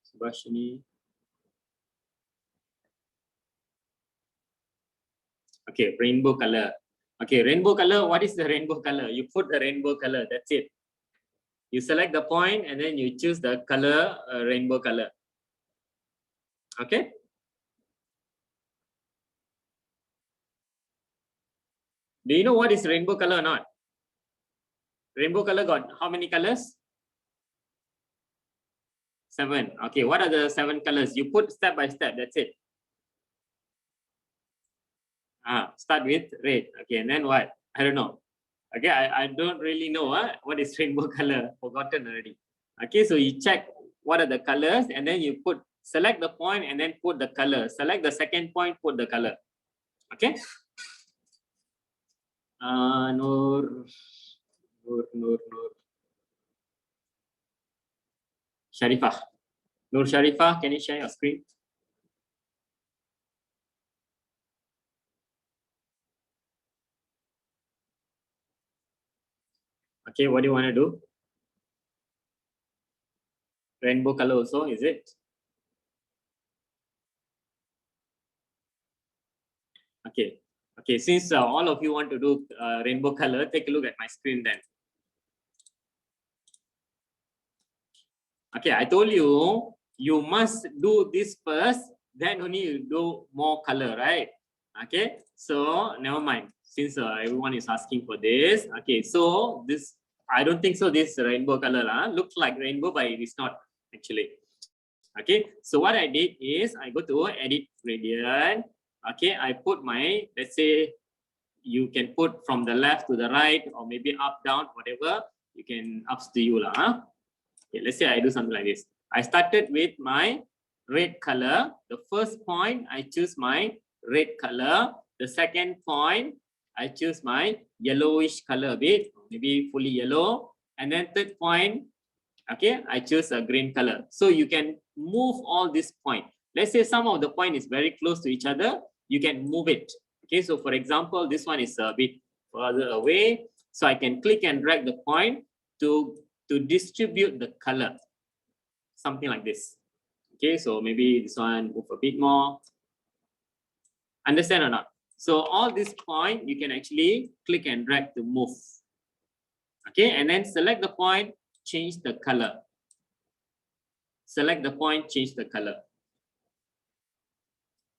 Subhashini. Okay, rainbow color. Okay, rainbow color. What is the rainbow color? You put the rainbow color. That's it. You select the point and then you choose the color, rainbow color. Okay. Do you know what is rainbow color or not? Rainbow color got how many colors? 7. Okay, what are the 7 colors? You put step by step. That's it. Start with red. Okay, and then what? I don't know. Okay, I don't really know what is rainbow color. Forgotten already. Okay, so you check what are the colors and then you select the point and then put the color. Select the second point, put the color. Okay. Nur. Sharifah. Nur Sharifah, can you share your screen? Okay, what do you want to do? Rainbow color also, is it? Okay. Okay, since all of you want to do rainbow color, take a look at my screen then. Okay, I told you, you must do this first, then only you do more color, right? Okay, so never mind. Since everyone is asking for this, okay, so this, I don't think so, this rainbow color looks like rainbow, but it is not actually. Okay, so what I did is I go to edit gradient. Okay, I put my, let's say, you can put from the left to the right or maybe up, down, whatever, you can, up to you lah. Okay, let's say I do something like this. I started with my red color. The first point, I choose my red color. The second point, I choose my yellowish color a bit, maybe fully yellow. And then third point, okay, I choose a green color. So you can move all these points. Let's say some of the point is very close to each other, you can move it. Okay, so for example, this one is a bit further away. So I can click and drag the point to distribute the color. Something like this. Okay, so maybe this one move a bit more. Understand or not? So all these points you can actually click and drag to move. Okay, and then select the point, change the color. Select the point, change the color.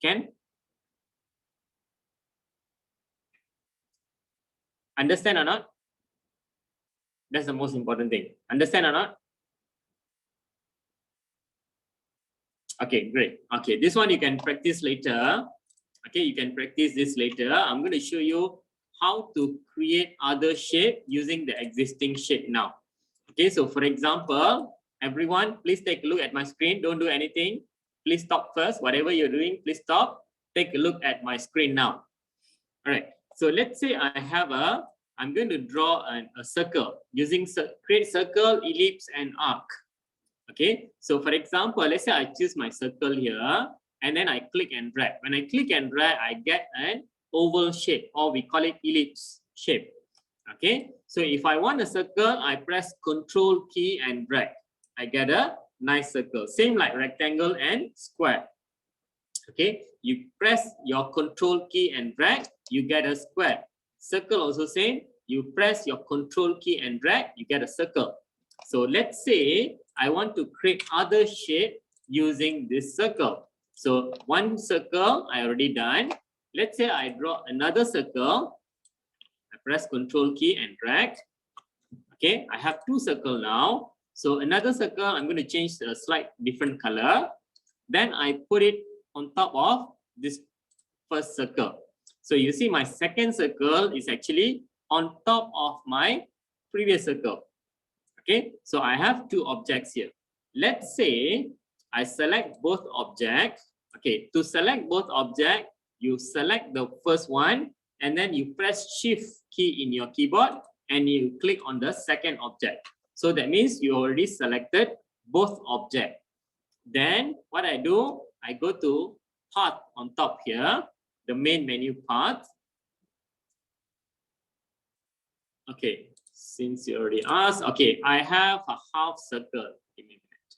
Can? Understand or not? That's the most important thing. Understand or not? Okay, great. Okay, this one you can practice later. Okay, you can practice this later. I'm going to show you how to create other shape using the existing shape now. Okay, so for example, everyone, please take a look at my screen. Don't do anything. Please stop first. Whatever you're doing, please stop. Take a look at my screen now. All right. So let's say I'm going to draw a circle using create circle, ellipse, and arc. Okay. So for example, let's say I choose my circle here, and then I click and drag. When I click and drag, I get an oval shape, or we call it ellipse shape. Okay. So if I want a circle, I press Control key and drag. I get a nice circle. Same like rectangle and square. Okay. You press your Control key and drag, you get a square. Circle also same. You press your Control key and drag, you get a circle. So let's say I want to create other shape using this circle. So one circle I already done. Let's say I draw another circle. I press Control key and drag. Okay, I have two circles now. So another circle, I'm going to change a slight different color. Then I put it on top of this first circle. So you see my second circle is actually on top of my previous circle. Okay, so I have two objects here. Let's say I select both objects. Okay, to select both objects, you select the first one and then you press Shift key in your keyboard and you click on the second object. So that means you already selected both objects. Then what I do, I go to Path on top here, the main menu path. Okay, since you already asked, okay, I have a half circle. Give me a minute.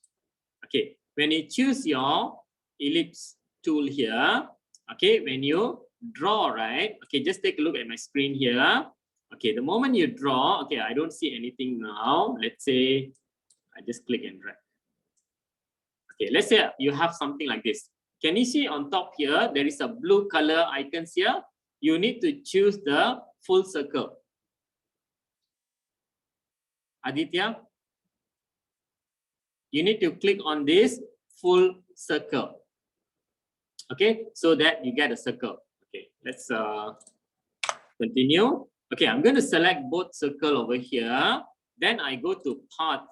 Okay, when you choose your ellipse tool here, okay, when you draw, right? Okay, just take a look at my screen here. Okay, the moment you draw, okay, I don't see anything now. Let's say I just click and drag. Okay, let's say you have something like this. Can you see on top here, there is a blue color icons here. You need to choose the full circle. Aditya, you need to click on this full circle. Okay, so that you get a circle. Okay, let's continue. Okay, I'm going to select both circle over here. Then I go to Path.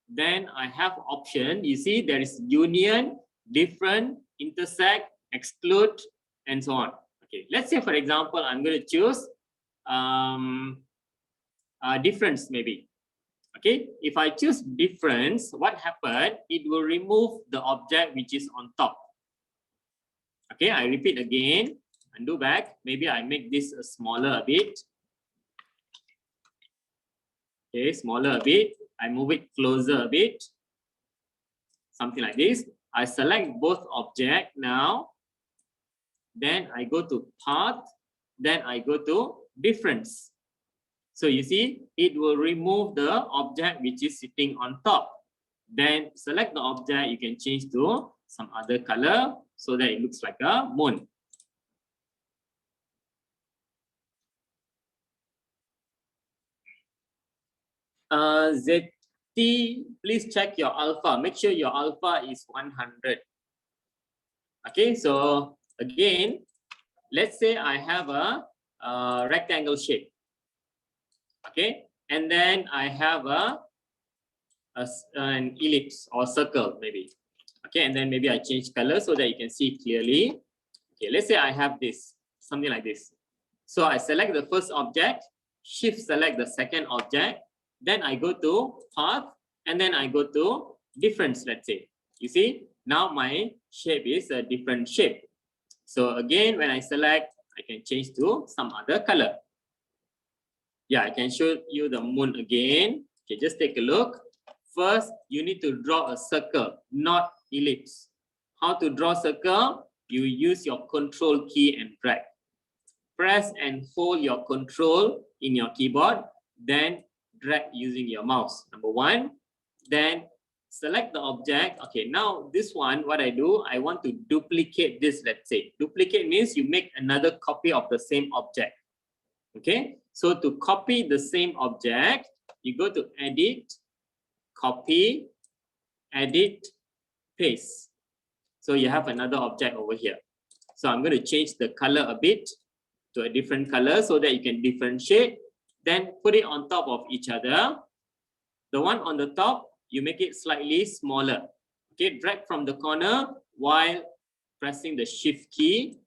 Then I have option. You see there is union, different, intersect, exclude, and so on. Okay, let's say for example, I'm going to choose difference maybe. Okay, if I choose difference, what happened? It will remove the object which is on top. Okay, I repeat again, undo back. Maybe I make this smaller a bit. Okay, smaller a bit. I move it closer a bit. Something like this. I select both objects now. Then I go to Path. Then I go to Difference. So you see, it will remove the object which is sitting on top. Then select the object, you can change to some other color so that it looks like a moon. ZT, please check your alpha. Make sure your alpha is 100. Okay, so again, let's say I have a rectangle shape. Okay, and then I have an ellipse or circle maybe. Okay, and then maybe I change color so that you can see clearly. Okay, let's say I have this, something like this. So I select the first object, shift select the second object, then I go to path, and then I go to difference, let's say. You see, now my shape is a different shape. So again, when I select, I can change to some other color. Yeah, I can show you the moon again. Okay, just take a look. First, you need to draw a circle, not ellipse. How to draw circle? You use your control key and drag. Press and hold your control in your keyboard, then drag using your mouse. Number one, then select the object. Okay, now this one, what I do, I want to duplicate this, let's say. Duplicate means you make another copy of the same object. Okay, so to copy the same object, you go to edit, copy, edit, paste. So you have another object over here. So I'm going to change the color a bit to a different color so that you can differentiate. Then put it on top of each other. The one on the top, you make it slightly smaller. Okay, drag from the corner while pressing the shift key,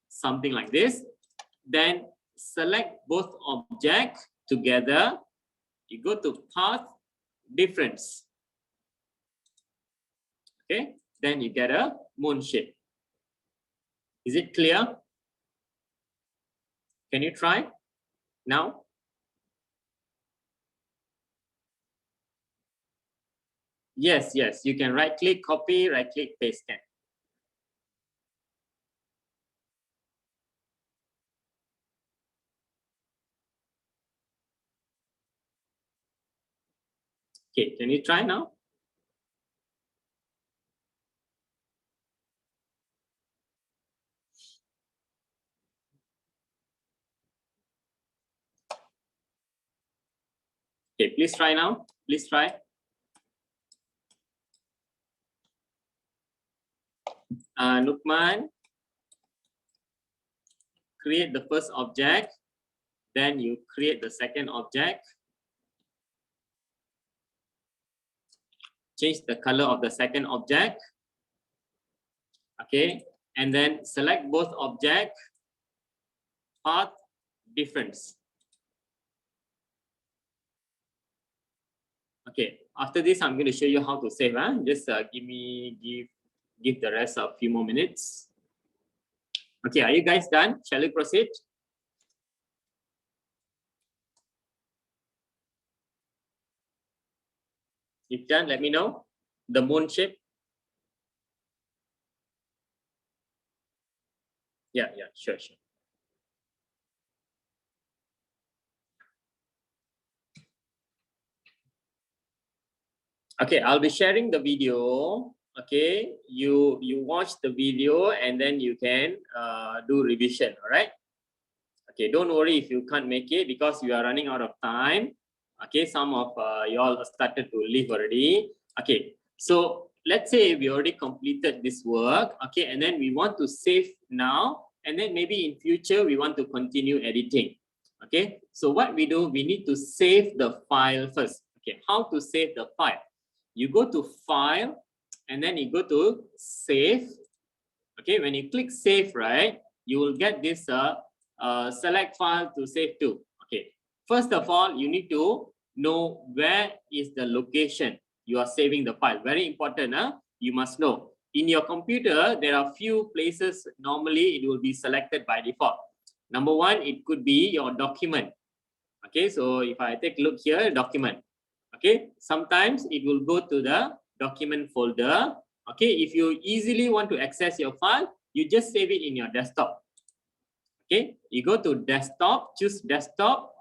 something like this. Then select both objects together. You go to path, difference. Okay, then you get a moon shape. Is it clear? Can you try now? Yes, yes, you can right click, copy, right click, paste then. Okay, can you try now? Okay, please try now. Please try. Nukman, create the first object, then you create the second object. Change the color of the second object. Okay, and then select both object, path, difference. Okay, after this, I'm going to show you how to save. Just give the rest a few more minutes. Okay, are you guys done? Shall we proceed? If done, let me know. The moon shape. Yeah, sure. Okay, I'll be sharing the video. Okay, you watch the video and then you can do revision. All right. Okay, don't worry if you can't make it because we are running out of time. Okay, some of y'all started to leave already. Okay, so let's say we already completed this work. Okay, and then we want to save now, and then maybe in future we want to continue editing. Okay, so what we do, we need to save the file first. Okay, how to save the file? You go to File, and then you go to Save. Okay, when you click Save, right, you will get this select file to save to. Okay, first of all, you need to know where is the location you are saving the file. Very important. You must know. In your computer, there are few places normally it will be selected by default. Number one, it could be your document. Okay, so if I take a look here, document. Okay, sometimes it will go to the document folder. Okay, if you easily want to access your file, you just save it in your desktop. Okay, you go to desktop, choose desktop,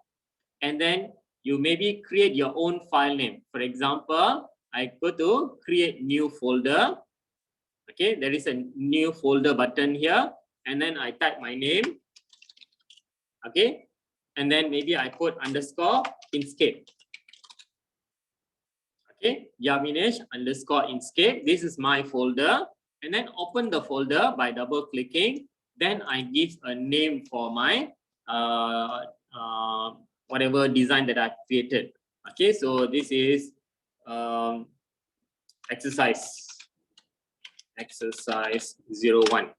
and then you maybe create your own file name. For example, I go to create new folder. Okay, there is a new folder button here, and then I type my name. Okay, and then maybe I put underscore Inkscape. Okay, Yavinesh underscore Inkscape. This is my folder, and then open the folder by double clicking. Then I give a name for my whatever design that I've created. Okay, so this is exercise 01.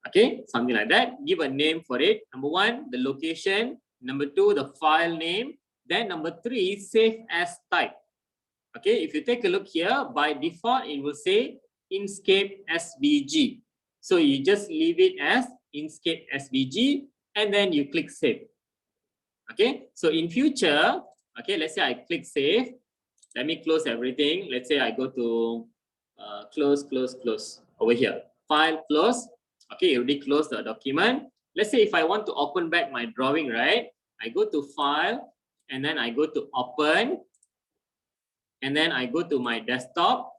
Okay, something like that. Give a name for it. Number 1, the location. Number 2, the file name. Then number 3, save as type. Okay, if you take a look here, by default, it will say Inkscape SVG. So you just leave it as Inkscape SVG and then you click save. Okay, so in future, okay, let's say I click save. Let me close everything. Let's say I go to close over here. File, close. Okay, already closed the document. Let's say if I want to open back my drawing, right? I go to file and then I go to open. And then I go to my desktop.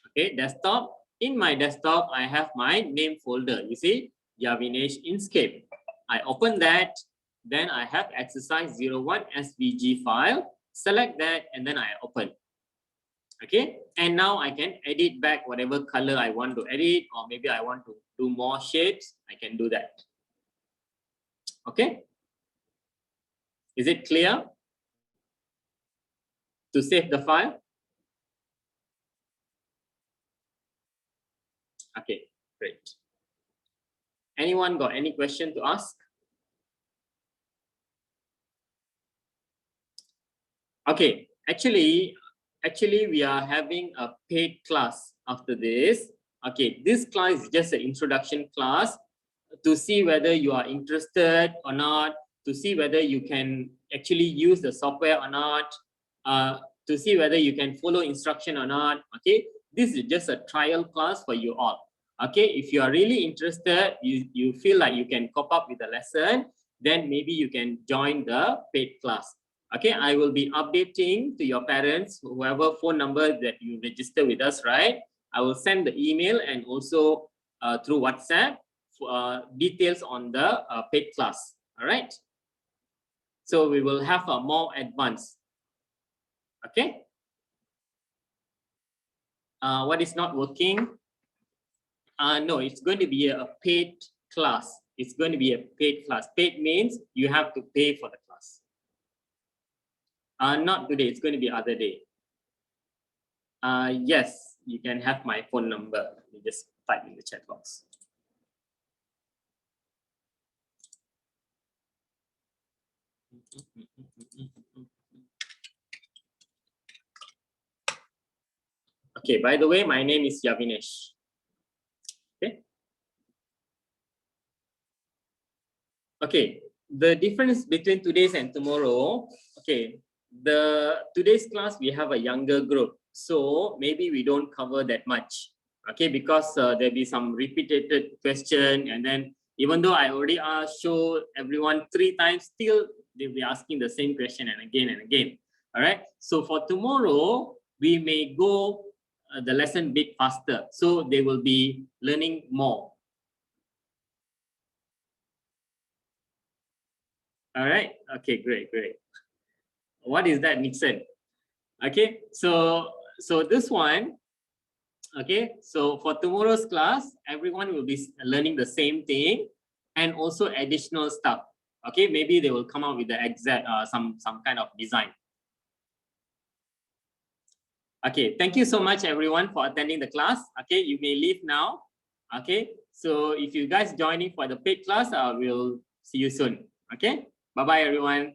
Okay, desktop. In my desktop, I have my name folder. You see, Yavinesh Inkscape. I open that. Then I have exercise 01 SVG file. Select that and then I open. Okay, and now I can edit back whatever color I want to edit, or maybe I want to do more shapes. I can do that. Okay, is it clear? To save the file. Okay, great. Anyone got any question to ask? Okay, actually we are having a paid class after this. Okay, this class is just an introduction class to see whether you are interested or not, to see whether you can actually use the software or not, to see whether you can follow instruction or not. Okay, this is just a trial class for you all. Okay, if you are really interested, you feel like you can cope up with the lesson, then maybe you can join the paid class. Okay, I will be updating to your parents, whoever phone number that you register with us, right? I will send the email and also through WhatsApp details on the paid class. All right. So we will have a more advanced. Okay. What is not working? No, it's going to be a paid class. It's going to be a paid class. Paid means you have to pay for the class. Not today, it's going to be other day. Yes, you can have my phone number. You just type in the chat box. Okay, by the way, my name is Yavinesh. Okay. Okay, the difference between today's and tomorrow. Okay, today's class we have a younger group, so maybe we don't cover that much. Okay, because there'll be some repeated question, and then even though I already show everyone 3 times, still they'll be asking the same question and again and again. All right, so for tomorrow we may go the lesson a bit faster, so they will be learning more. All right, okay, great. What is that, Nixon? Okay, so this one, okay, so for tomorrow's class, everyone will be learning the same thing and also additional stuff. Okay, maybe they will come up with the exact some kind of design. Okay, thank you so much everyone for attending the class. Okay, you may leave now. Okay, so if you guys joining for the paid class, we'll see you soon. Okay, bye bye everyone.